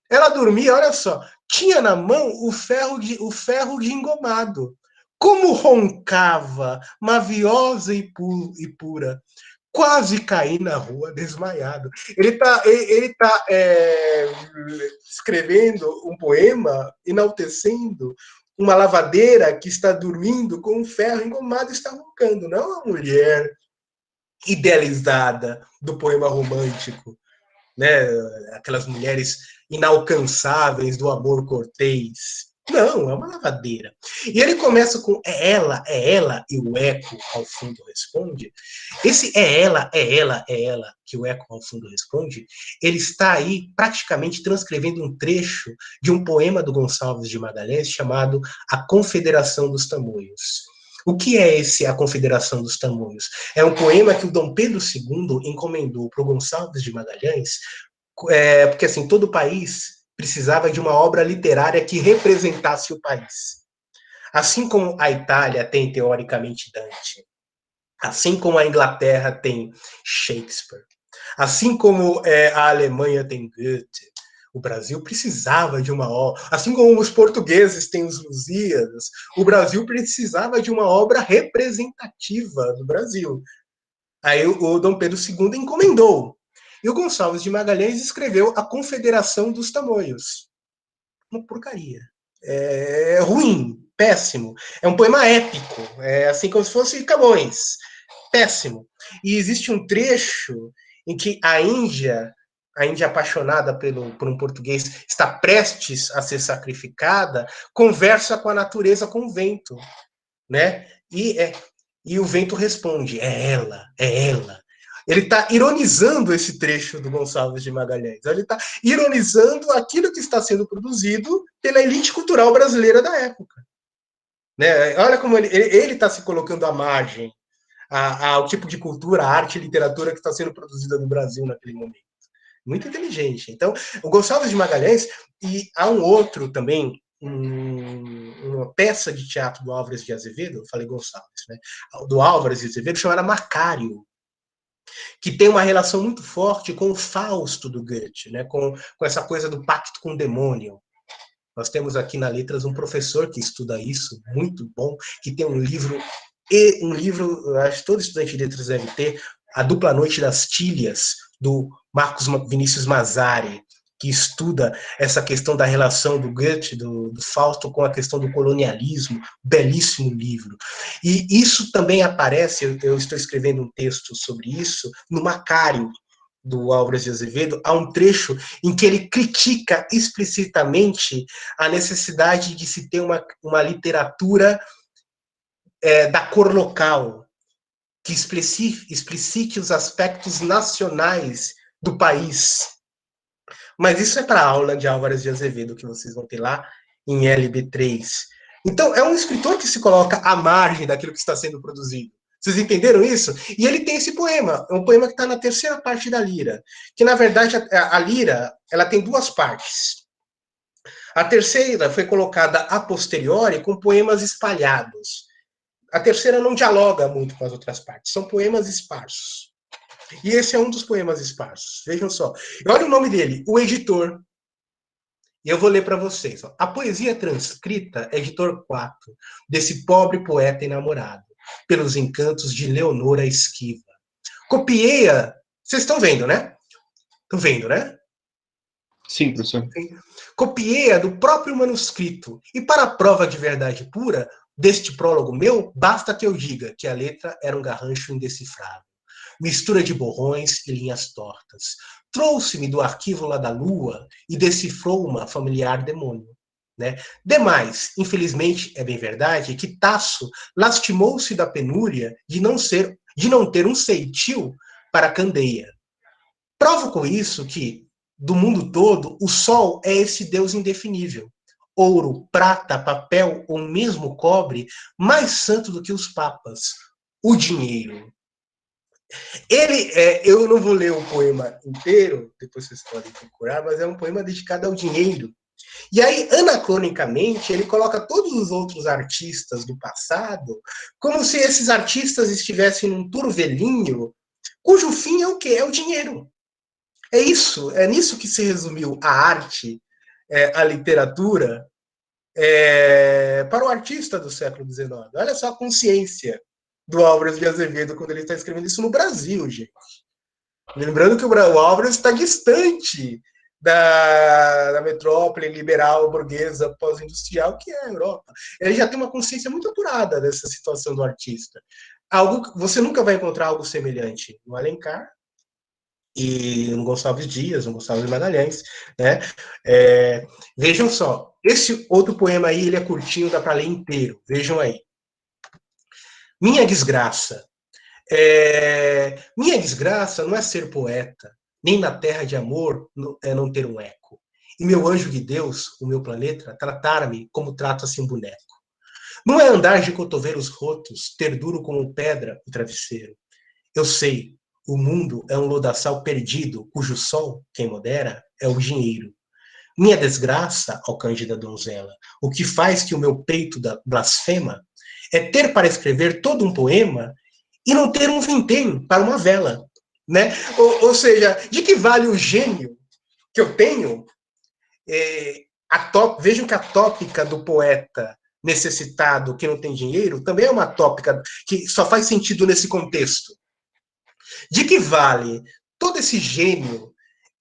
Ela dormia, olha só, tinha na mão o ferro de engomado. Como roncava, maviosa e pura. Quase caí na rua desmaiado. Ele tá escrevendo um poema enaltecendo uma lavadeira que está dormindo com um ferro engomado e está roncando. Não é uma mulher idealizada do poema romântico, né? Aquelas mulheres inalcançáveis do amor cortês. Não, é uma lavadeira. E ele começa com é ela, e o eco ao fundo responde. Esse é ela, que o eco ao fundo responde, ele está aí praticamente transcrevendo um trecho de um poema do Gonçalves de Magalhães chamado A Confederação dos Tamoios. O que é A Confederação dos Tamoios? É um poema que o Dom Pedro II encomendou para o Gonçalves de Magalhães, porque assim, todo o país precisava de uma obra literária que representasse o país. Assim como a Itália tem, teoricamente, Dante, assim como a Inglaterra tem Shakespeare, assim como a Alemanha tem Goethe, o Brasil precisava de uma obra, assim como os portugueses têm os Lusíadas, o Brasil precisava de uma obra representativa do Brasil. Aí o Dom Pedro II encomendou. E o Gonçalves de Magalhães escreveu A Confederação dos Tamoios. Uma porcaria. É ruim, péssimo. É um poema épico, assim como se fosse Camões. Péssimo. E existe um trecho em que a Índia apaixonada por um português, está prestes a ser sacrificada, conversa com a natureza, com o vento, né? E o vento responde, é ela, é ela. Ele está ironizando esse trecho do Gonçalves de Magalhães. Ele está ironizando aquilo que está sendo produzido pela elite cultural brasileira da época. Né? Olha como ele está se colocando à margem ao tipo de cultura, arte e literatura que está sendo produzida no Brasil naquele momento. Muito inteligente. Então, o Gonçalves de Magalhães, e há um outro também, uma peça de teatro do Álvares de Azevedo, eu falei Gonçalves, né? Do Álvares de Azevedo, chamada Macário, que tem uma relação muito forte com o Fausto do Goethe, né? com essa coisa do pacto com o demônio. Nós temos aqui na Letras um professor que estuda isso, muito bom, que tem um livro, acho que todo estudante de letras deve ter, A Dupla Noite das Tílias, do Marcos Vinícius Mazzari, que estuda essa questão da relação do Goethe, do Fausto, com a questão do colonialismo, belíssimo livro. E isso também aparece, eu estou escrevendo um texto sobre isso, no Macário, do Álvares de Azevedo, há um trecho em que ele critica explicitamente a necessidade de se ter uma literatura da cor local, que explicite os aspectos nacionais do país. Mas isso é para a aula de Álvares de Azevedo, que vocês vão ter lá em LB3. Então, é um escritor que se coloca à margem daquilo que está sendo produzido. Vocês entenderam isso? E ele tem esse poema, é um poema que está na terceira parte da Lira, que, na verdade, a Lira ela tem duas partes. A terceira foi colocada a posteriori com poemas espalhados. A terceira não dialoga muito com as outras partes, são poemas esparsos. E esse é um dos poemas esparsos. Vejam só. E olha o nome dele, O Editor. E eu vou ler para vocês. Ó. A poesia transcrita, editor 4, desse pobre poeta enamorado, pelos encantos de Leonora Esquiva. Copiei-a. Vocês estão vendo, né? Estão vendo, né? Sim, professor. Copiei-a do próprio manuscrito. E para a prova de verdade pura deste prólogo meu, basta que eu diga que a letra era um garrancho indecifrável. Mistura de borrões e linhas tortas. Trouxe-me do arquivo lá da Lua e decifrou uma familiar demônio. Né? Demais, infelizmente, é bem verdade que Tasso lastimou-se da penúria de não ter um ceitil para a candeia. Provo com isso que, do mundo todo, o sol é esse Deus indefinível. Ouro, prata, papel ou mesmo cobre, mais santo do que os papas, o dinheiro. Eu não vou ler o poema inteiro, depois vocês podem procurar, mas é um poema dedicado ao dinheiro. E aí, anacronicamente, ele coloca todos os outros artistas do passado como se esses artistas estivessem num turvelinho, cujo fim é o quê? É o dinheiro. É isso, é nisso que se resumiu a arte, a literatura, para o artista do século XIX. Olha só a consciência do Álvares de Azevedo quando ele está escrevendo isso no Brasil, gente. Lembrando que o Álvares está distante da metrópole liberal, burguesa, pós-industrial, que é a Europa. Ele já tem uma consciência muito apurada dessa situação do artista. Você nunca vai encontrar algo semelhante no Alencar e no Gonçalves Dias, no Gonçalves Magalhães, né? Vejam só, esse outro poema aí, ele é curtinho, dá para ler inteiro. Vejam aí. Minha desgraça. Minha desgraça não é ser poeta, nem na terra de amor não ter um eco. E meu anjo de Deus, o meu planeta, tratar-me como trata-se um boneco. Não é andar de cotovelos rotos, ter duro como pedra o travesseiro. Eu sei, o mundo é um lodaçal perdido, cujo sol, quem modera, é o dinheiro. Minha desgraça, ó cândida donzela, o que faz que o meu peito blasfema, é ter para escrever todo um poema e não ter um vintém para uma vela. Né? Ou seja, de que vale o gênio que eu tenho? Vejam que a tópica do poeta necessitado que não tem dinheiro também é uma tópica que só faz sentido nesse contexto. De que vale todo esse gênio,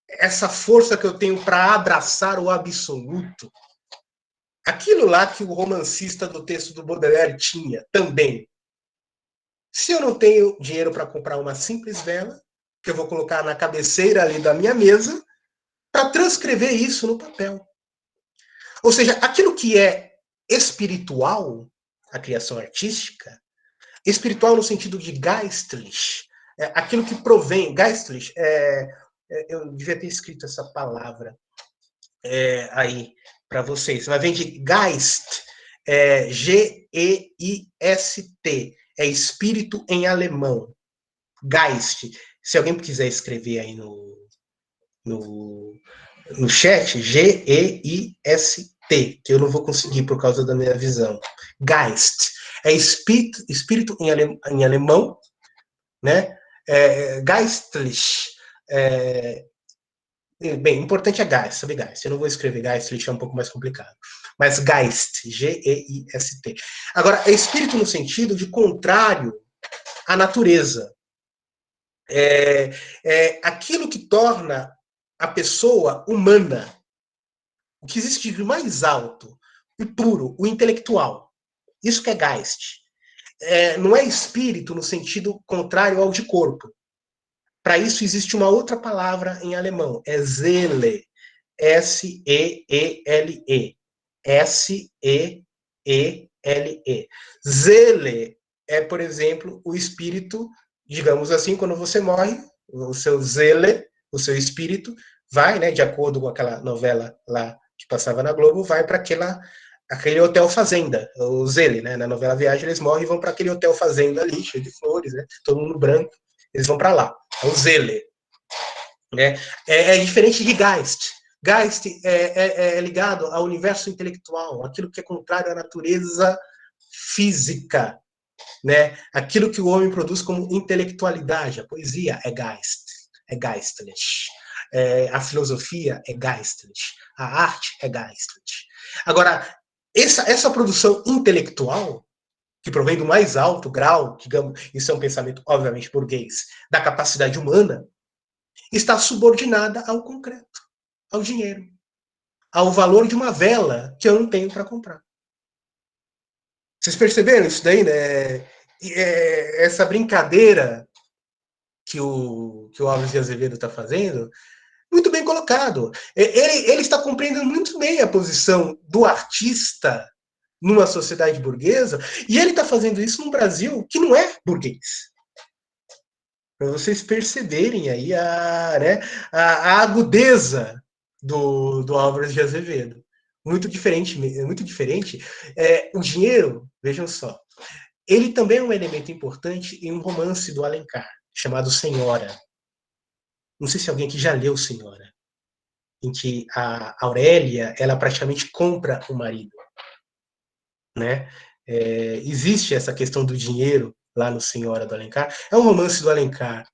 essa força que eu tenho para abraçar o absoluto? Aquilo lá que o romancista do texto do Baudelaire tinha também. Se eu não tenho dinheiro para comprar uma simples vela, que eu vou colocar na cabeceira ali da minha mesa, para transcrever isso no papel. Ou seja, aquilo que é espiritual, a criação artística, espiritual no sentido de geistlich, aquilo que provém, geistlich, eu devia ter escrito essa palavra aí para vocês, mas vem de Geist, G-E-I-S-T, é espírito em alemão, Geist. Se alguém quiser escrever aí no chat, G-E-I-S-T, que eu não vou conseguir por causa da minha visão. Geist. É espírito em alemão, né? Geistlich. Bem, importante é Geist, sabe Geist. Eu não vou escrever Geistlich, é um pouco mais complicado. Mas Geist, G-E-I-S-T. Agora, é espírito no sentido de contrário à natureza. Aquilo que torna a pessoa humana, o que existe de mais alto e puro, o intelectual. Isso que é Geist. Não é espírito no sentido contrário ao de corpo. Para isso existe uma outra palavra em alemão, é Seele, S-E-E-L-E. S-E-E-L-E. Seele é, por exemplo, o espírito, digamos assim, quando você morre, o seu Seele, o seu espírito, vai, né, de acordo com aquela novela lá que passava na Globo, vai para aquele hotel fazenda, o Seele, né, na novela Viagem, eles morrem e vão para aquele hotel fazenda ali, cheio de flores, né, todo mundo branco, eles vão para lá, é o Seele. Né? É diferente de Geist. Geist é ligado ao universo intelectual, aquilo que é contrário à natureza física. né? Aquilo que o homem produz como intelectualidade. A poesia é Geist, é geistlich. A filosofia é geistlich. A arte é geistlich. Agora, essa produção intelectual, que provém do mais alto grau, digamos, isso é um pensamento, obviamente, burguês, da capacidade humana, está subordinada ao concreto, ao dinheiro, ao valor de uma vela que eu não tenho para comprar. Vocês perceberam isso daí, né? Essa brincadeira que o Alves de Azevedo está fazendo, muito bem colocado. Ele está compreendendo muito bem a posição do artista numa sociedade burguesa, e ele está fazendo isso num Brasil que não é burguês. Para vocês perceberem aí a agudeza do Álvares de Azevedo. Muito diferente, muito diferente. O dinheiro, vejam só, ele também é um elemento importante em um romance do Alencar, chamado Senhora. Não sei se alguém aqui já leu Senhora, em que a Aurélia, ela praticamente compra o marido, né? Existe essa questão do dinheiro lá no Senhora do Alencar. É um romance do Alencar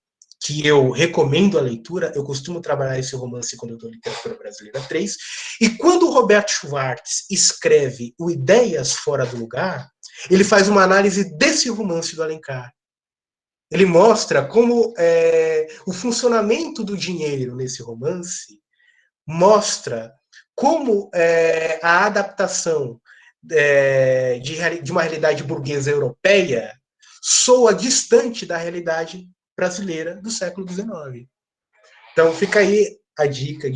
que eu recomendo a leitura. Eu costumo trabalhar esse romance quando eu dou Literatura Brasileira 3. E quando o Roberto Schwartz escreve o Ideias Fora do Lugar, ele faz uma análise desse romance do Alencar. Ele mostra como o funcionamento do dinheiro nesse romance mostra como a adaptação de uma realidade burguesa europeia soa distante da realidade brasileira do século XIX. Então fica aí a dica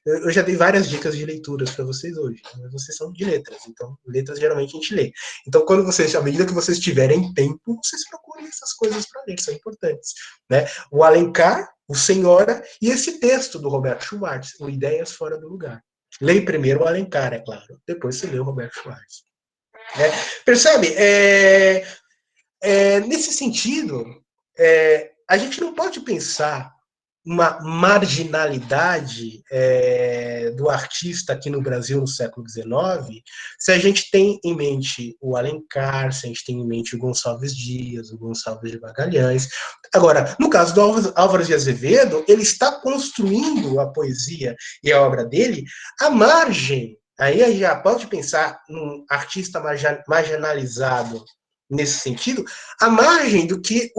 eu já dei várias dicas de leituras para vocês hoje, mas vocês são de letras, então letras geralmente a gente lê. Então quando vocês, à medida que vocês tiverem tempo, vocês procurem essas coisas para ler, são importantes, né? O Alencar, o Senhora e esse texto do Roberto Schwartz, o Ideias Fora do Lugar. Leia primeiro o Alencar, é claro, depois você lê o Roberto Schwartz. Percebe? Nesse sentido, a gente não pode pensar uma marginalidade do artista aqui no Brasil no século XIX, se a gente tem em mente o Alencar, se a gente tem em mente o Gonçalves Dias, o Gonçalves de Magalhães. Agora, no caso do Álvares de Azevedo, ele está construindo a poesia e a obra dele à margem. Aí a gente já pode pensar num artista marginalizado nesse sentido, à margem do que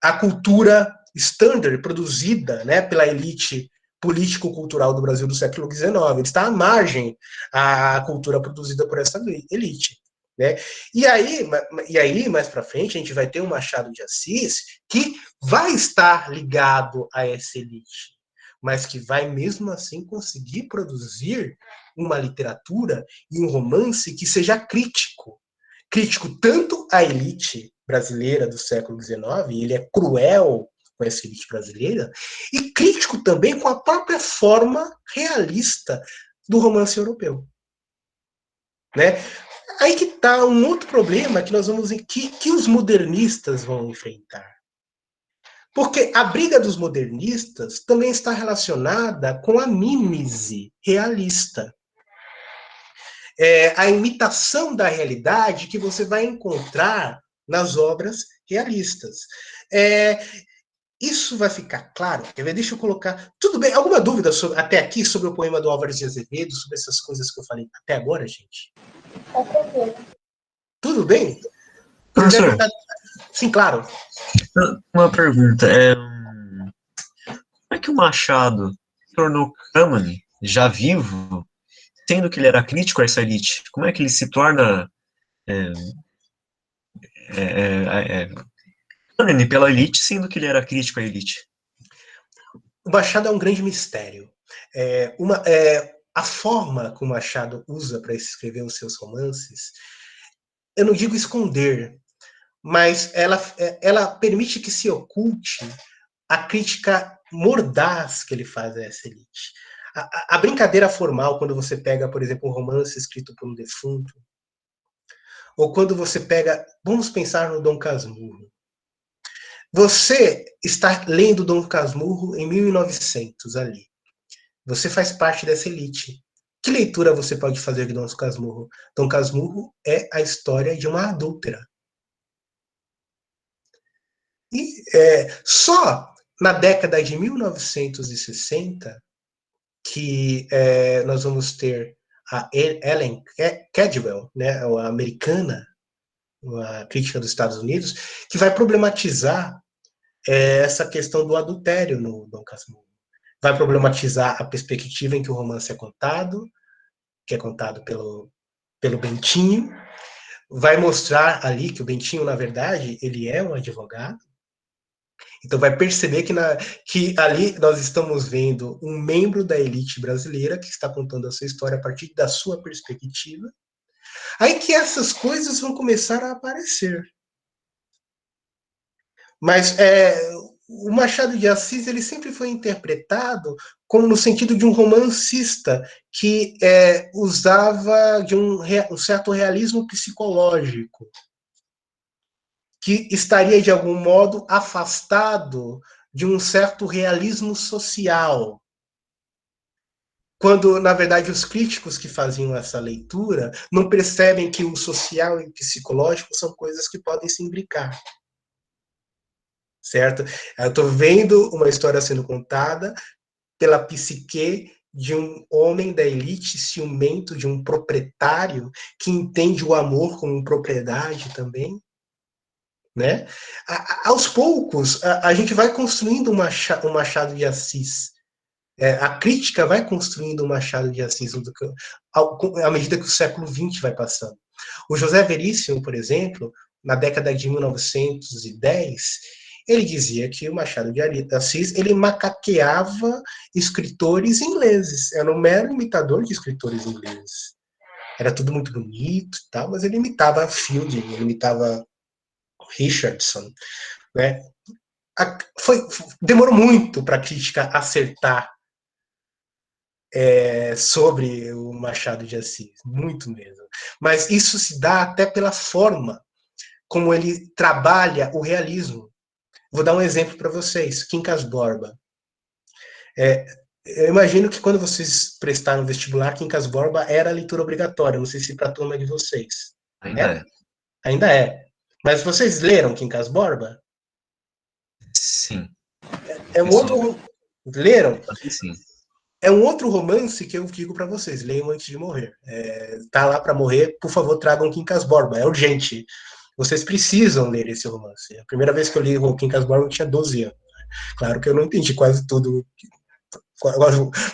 a cultura standard produzida, né, pela elite político-cultural do Brasil do século XIX. Ele está à margem à cultura produzida por essa elite. Né? E aí, mais para frente, a gente vai ter um Machado de Assis que vai estar ligado a essa elite, mas que vai mesmo assim conseguir produzir uma literatura e um romance que seja crítico tanto à elite brasileira do século XIX, ele é cruel com essa elite brasileira, e crítico também com a própria forma realista do romance europeu. Né? Aí que está um outro problema que nós vamos que os modernistas vão enfrentar. Porque a briga dos modernistas também está relacionada com a mímese realista. A imitação da realidade que você vai encontrar nas obras realistas. Isso vai ficar claro? Deixa eu colocar... Tudo bem? Alguma dúvida até aqui sobre o poema do Álvares de Azevedo, sobre essas coisas que eu falei até agora, gente? Tudo bem? Professor, sim, claro. Uma pergunta. Como é que o Machado se tornou cânone, já vivo, sendo que ele era crítico a essa elite? Como é que ele se torna cânone pela elite, sendo que ele era crítico à elite? O Machado é um grande mistério. A forma que o Machado usa para escrever os seus romances, eu não digo esconder, mas ela permite que se oculte a crítica mordaz que ele faz a essa elite. A brincadeira formal, quando você pega, por exemplo, um romance escrito por um defunto, ou quando você pega, vamos pensar no Dom Casmurro. Você está lendo Dom Casmurro em 1900 ali. Você faz parte dessa elite. Que leitura você pode fazer de Dom Casmurro? Dom Casmurro é a história de uma adúltera. E só na década de 1960 que nós vamos ter a Ellen Cadwell, né, a americana, a crítica dos Estados Unidos, que vai problematizar essa questão do adultério no Dom Casmurro. Vai problematizar a perspectiva em que o romance é contado, que é contado pelo Bentinho, vai mostrar ali que o Bentinho, na verdade, ele é um advogado. Então vai perceber que ali nós estamos vendo um membro da elite brasileira que está contando a sua história a partir da sua perspectiva. Aí que essas coisas vão começar a aparecer. Mas o Machado de Assis ele sempre foi interpretado como no sentido de um romancista que usava de um certo realismo psicológico, que estaria, de algum modo, afastado de um certo realismo social. Quando, na verdade, os críticos que faziam essa leitura não percebem que o social e o psicológico são coisas que podem se imbricar. Certo? Eu estou vendo uma história sendo contada pela psique de um homem da elite ciumento, de um proprietário que entende o amor como propriedade também. Né? Aos poucos, a gente vai construindo um Machado de Assis. A crítica vai construindo um Machado de Assis à medida que o século XX vai passando. O José Veríssimo, por exemplo, na década de 1910, ele dizia que o Machado de Assis ele macaqueava escritores ingleses. Era um mero imitador de escritores ingleses. Era tudo muito bonito e tal, mas ele imitava Fielding, ele imitava Richardson, né? Demorou muito para a crítica acertar sobre o Machado de Assis, muito mesmo. Mas isso se dá até pela forma como ele trabalha o realismo. Vou dar um exemplo para vocês, Quincas Borba. Eu imagino que quando vocês prestaram vestibular, Quincas Borba era a leitura obrigatória, não sei se para a turma de vocês. Ainda é. Ainda é. Mas vocês leram Quincas Borba? Sim. Leram? Sim. É um outro romance que eu digo para vocês, leiam antes de morrer. Tá lá para morrer, por favor, tragam Quincas Borba, é urgente. Vocês precisam ler esse romance. A primeira vez que eu li o Quincas Borba, eu tinha 12 anos. Claro que eu não entendi quase tudo.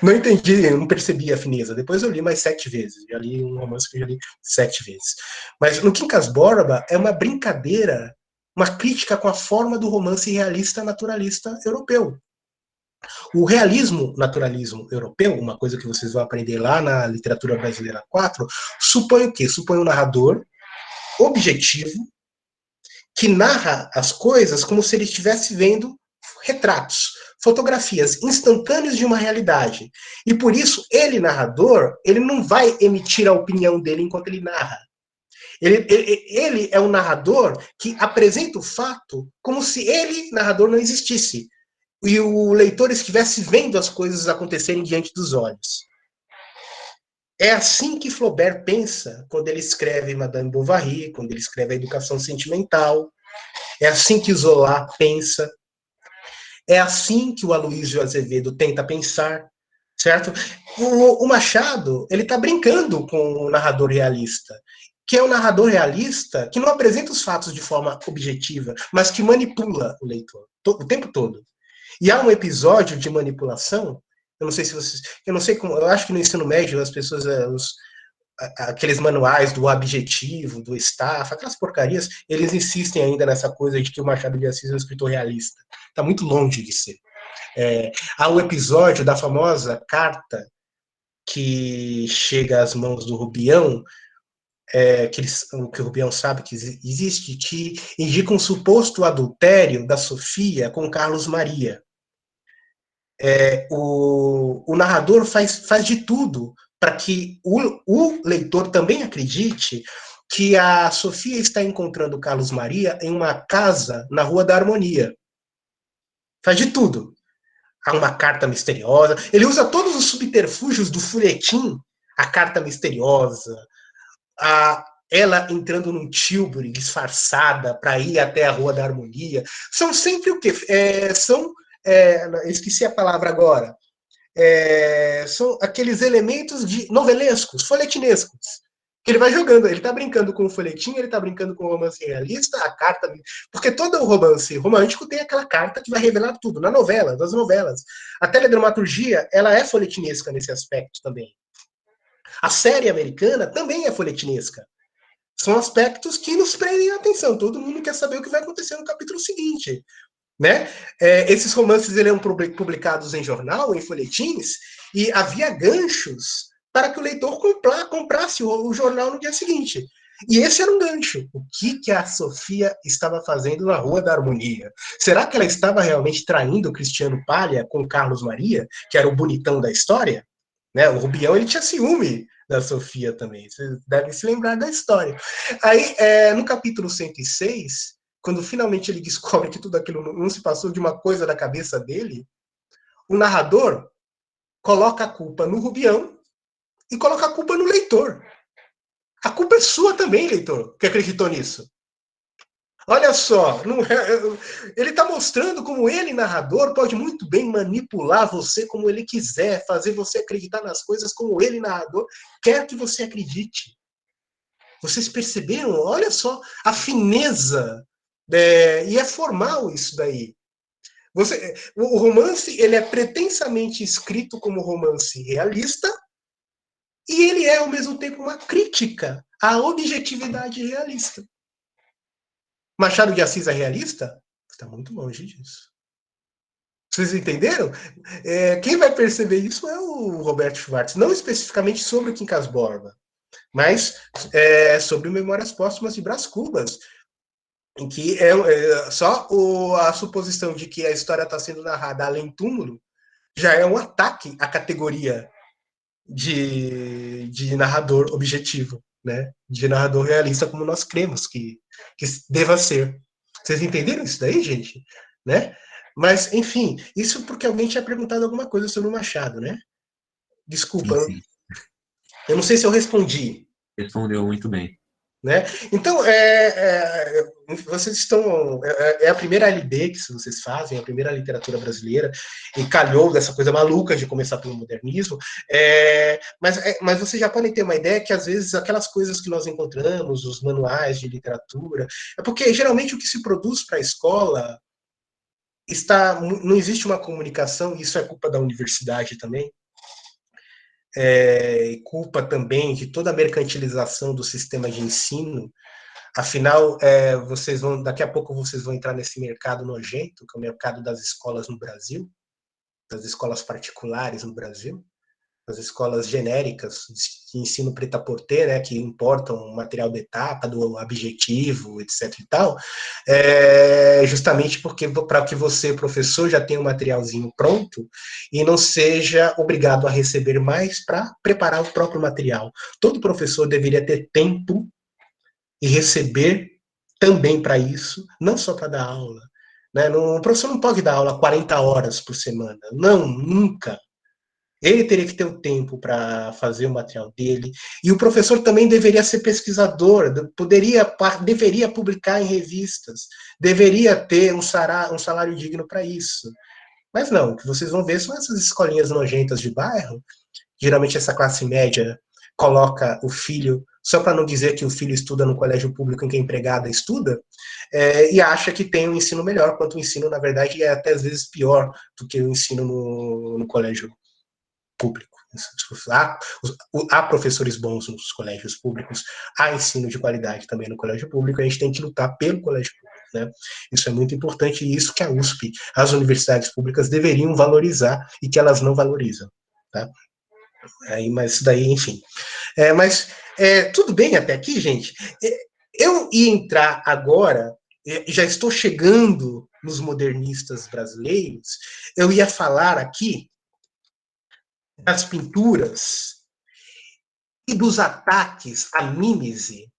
Não entendi, eu não percebi a fineza. Depois eu li mais 7 vezes. Já li um romance que eu já li 7 vezes. Mas no Quincas Borba é uma brincadeira, uma crítica com a forma do romance realista naturalista europeu. O realismo naturalismo europeu, uma coisa que vocês vão aprender lá na Literatura Brasileira 4, supõe o quê? Supõe um narrador objetivo que narra as coisas como se ele estivesse vendo retratos, fotografias instantâneas de uma realidade. E por isso, ele, narrador, ele não vai emitir a opinião dele enquanto ele narra. Ele é um narrador que apresenta o fato como se ele, narrador, não existisse. E o leitor estivesse vendo as coisas acontecerem diante dos olhos. É assim que Flaubert pensa quando ele escreve Madame Bovary, quando ele escreve A Educação Sentimental. É assim que Zola pensa. É assim que o Aloysio Azevedo tenta pensar, certo? O Machado, ele está brincando com o narrador realista, que é o narrador realista que não apresenta os fatos de forma objetiva, mas que manipula o leitor o tempo todo. E há um episódio de manipulação, eu não sei se vocês, eu não sei como, eu acho que no ensino médio as pessoas, aqueles manuais do objetivo, do staff, aquelas porcarias, eles insistem ainda nessa coisa de que o Machado de Assis é um escritor realista. Está muito longe de ser. Há um episódio da famosa carta que chega às mãos do Rubião, que o Rubião sabe que existe, que indica um suposto adultério da Sofia com Carlos Maria. O narrador faz de tudo para que o leitor também acredite que a Sofia está encontrando o Carlos Maria em uma casa na Rua da Harmonia. Faz de tudo. Há uma carta misteriosa. Ele usa todos os subterfúgios do folhetim a carta misteriosa, ela entrando num Tilbury disfarçada para ir até a Rua da Harmonia, são sempre o quê? Esqueci a palavra agora. São aqueles elementos de novelescos, folhetinescos, que ele vai jogando, ele está brincando com o folhetim, ele está brincando com o romance realista, a carta, porque todo o romance romântico tem aquela carta que vai revelar tudo, nas novelas. A teledramaturgia, ela é folhetinesca nesse aspecto também. A série americana também é folhetinesca. São aspectos que nos prendem a atenção, todo mundo quer saber o que vai acontecer no capítulo seguinte. Né? Esses romances eram publicados em jornal, em folhetins, e havia ganchos para que o leitor comprasse o jornal no dia seguinte. E esse era um gancho. O que a Sofia estava fazendo na Rua da Harmonia? Será que ela estava realmente traindo o Cristiano Palha com o Carlos Maria, que era o bonitão da história? Né? O Rubião, ele tinha ciúme da Sofia também. Vocês devem se lembrar da história. Aí, no capítulo 106, quando finalmente ele descobre que tudo aquilo não se passou de uma coisa da cabeça dele, o narrador coloca a culpa no Rubião e coloca a culpa no leitor. A culpa é sua também, leitor, que acreditou nisso. Olha só, ele está mostrando como ele, narrador, pode muito bem manipular você como ele quiser, fazer você acreditar nas coisas como ele, narrador, quer que você acredite. Vocês perceberam? Olha só a fineza. E é formal isso daí. O romance, ele é pretensamente escrito como romance realista e ele é, ao mesmo tempo, uma crítica à objetividade realista. Machado de Assis é realista? Está muito longe disso. Vocês entenderam? Quem vai perceber isso é o Roberto Schwartz, não especificamente sobre o Quincas Borba, mas sobre Memórias Póstumas de Brás Cubas, em que só a suposição de que a história está sendo narrada além túmulo já é um ataque à categoria de narrador objetivo, né? De narrador realista, como nós cremos que deva ser. Vocês entenderam isso daí, gente? Né? Mas, enfim, isso porque alguém tinha perguntado alguma coisa sobre o Machado, né? Desculpa, Sim. eu não sei se eu respondi. Respondeu muito bem. Né? Então, vocês estão... É a primeira LB que vocês fazem, a primeira literatura brasileira, e calhou dessa coisa maluca de começar pelo modernismo, mas vocês já podem ter uma ideia que, às vezes, aquelas coisas que nós encontramos, os manuais de literatura, é porque, geralmente, o que se produz para a escola não existe uma comunicação, e isso é culpa da universidade também, culpa também de toda a mercantilização do sistema de ensino. Afinal, daqui a pouco vocês vão entrar nesse mercado nojento, que é o mercado das escolas no Brasil, das escolas particulares no Brasil, das escolas genéricas de ensino prêt-à-porter, né, que importam material de etapa, do objetivo, etc. e tal, justamente para que você, professor, já tenha um materialzinho pronto e não seja obrigado a receber mais para preparar o próprio material. Todo professor deveria ter tempo e receber também para isso, não só para dar aula. Né? O professor não pode dar aula 40 horas por semana. Não, nunca. Ele teria que ter o tempo para fazer o material dele. E o professor também deveria ser pesquisador, deveria publicar em revistas, deveria ter um salário digno para isso. Mas não, o que vocês vão ver são essas escolinhas nojentas de bairro. Geralmente essa classe média coloca o filho, só para não dizer que o filho estuda no colégio público em que a empregada estuda, e acha que tem um ensino melhor, quanto o ensino, na verdade, é até às vezes pior do que o ensino no colégio público. Há professores bons nos colégios públicos, há ensino de qualidade também no colégio público, a gente tem que lutar pelo colégio público. Né? Isso é muito importante e isso que a USP, as universidades públicas deveriam valorizar e que elas não valorizam. Tá? Mas daí, enfim. Mas tudo bem até aqui, gente? Eu ia entrar agora, já estou chegando nos modernistas brasileiros, eu ia falar aqui das pinturas e dos ataques à mímese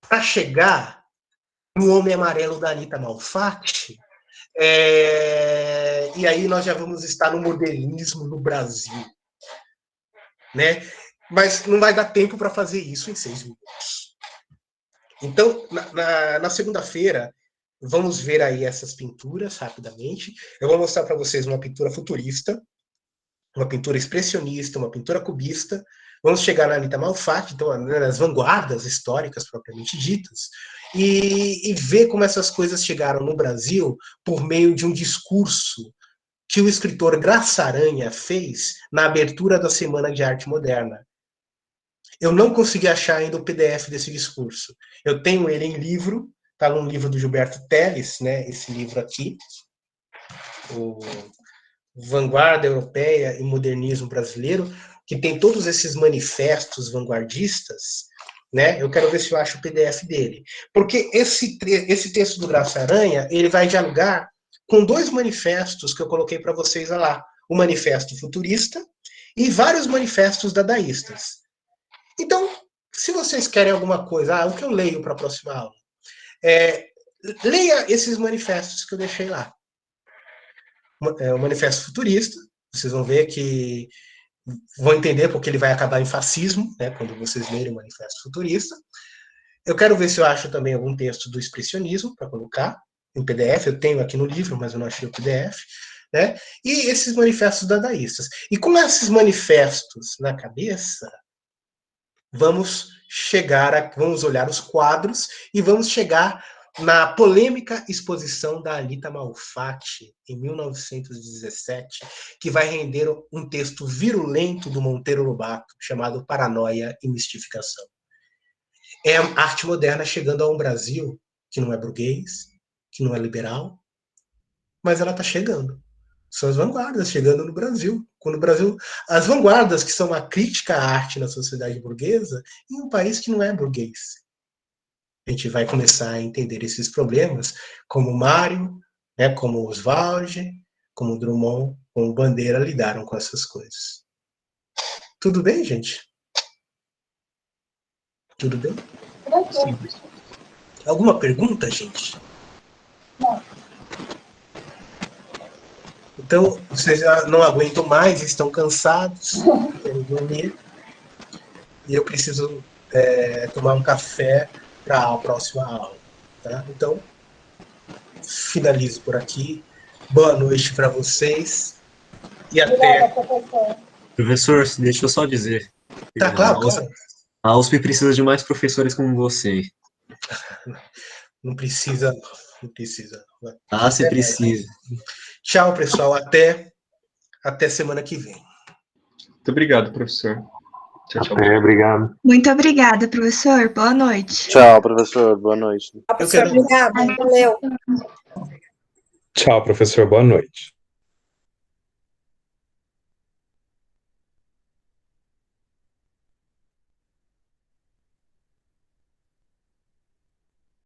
para chegar no Homem Amarelo da Anita Malfatti, e aí nós já vamos estar no modernismo no Brasil. Né? Mas não vai dar tempo para fazer isso em 6 minutos. Então, na segunda-feira, vamos ver aí essas pinturas rapidamente. Eu vou mostrar para vocês uma pintura futurista, uma pintura expressionista, uma pintura cubista. Vamos chegar na Anita Malfatti, então, nas vanguardas históricas propriamente ditas, e ver como essas coisas chegaram no Brasil por meio de um discurso que o escritor Graça Aranha fez na abertura da Semana de Arte Moderna. Eu não consegui achar ainda o PDF desse discurso. Eu tenho ele em livro, está no livro do Gilberto Teles, né, esse livro aqui, o Vanguarda Europeia e Modernismo Brasileiro, que tem todos esses manifestos vanguardistas, né? Eu quero ver se eu acho o PDF dele. Porque esse texto do Graça Aranha, ele vai dialogar com 2 manifestos que eu coloquei para vocês lá. O Manifesto Futurista e vários manifestos dadaístas. Então, se vocês querem alguma coisa, o que eu leio para a próxima aula? Leia esses manifestos que eu deixei lá. O Manifesto Futurista, vocês vão ver que vão entender porque ele vai acabar em fascismo, né, quando vocês lerem o Manifesto Futurista. Eu quero ver se eu acho também algum texto do expressionismo para colocar em PDF. Eu tenho aqui no livro, mas eu não achei o PDF. Né? E esses manifestos dadaístas. E com esses manifestos na cabeça, vamos olhar os quadros e vamos chegar na polêmica exposição da Anita Malfatti, em 1917, que vai render um texto virulento do Monteiro Lobato, chamado Paranoia e Mistificação. É a arte moderna chegando a um Brasil que não é burguês, que não é liberal, mas ela está chegando. São as vanguardas chegando no Brasil. Quando o Brasil, as vanguardas que são uma crítica à arte na sociedade burguesa, em um país que não é burguês. A gente vai começar a entender esses problemas, como Mário, né, como Oswald, como Drummond, como Bandeira lidaram com essas coisas. Tudo bem, gente? Tudo bem? Sim. Alguma pergunta, gente? Não. Então, vocês já não aguentam mais, estão cansados, querem dormir. E eu preciso tomar um café para a próxima aula. Tá? Então, finalizo por aqui. Boa noite para vocês. E até. Obrigada, professor. Professor, deixa eu só dizer. Tá claro, claro. A USP precisa de mais professores como você. Não precisa, não precisa. Ah, você precisa. Tchau, pessoal. Até semana que vem. Muito obrigado, professor. Tchau, tchau. Obrigado. Muito obrigada, professor. Boa noite. Tchau, professor. Boa noite. Professor, obrigada. Valeu. Tchau, professor. Boa noite.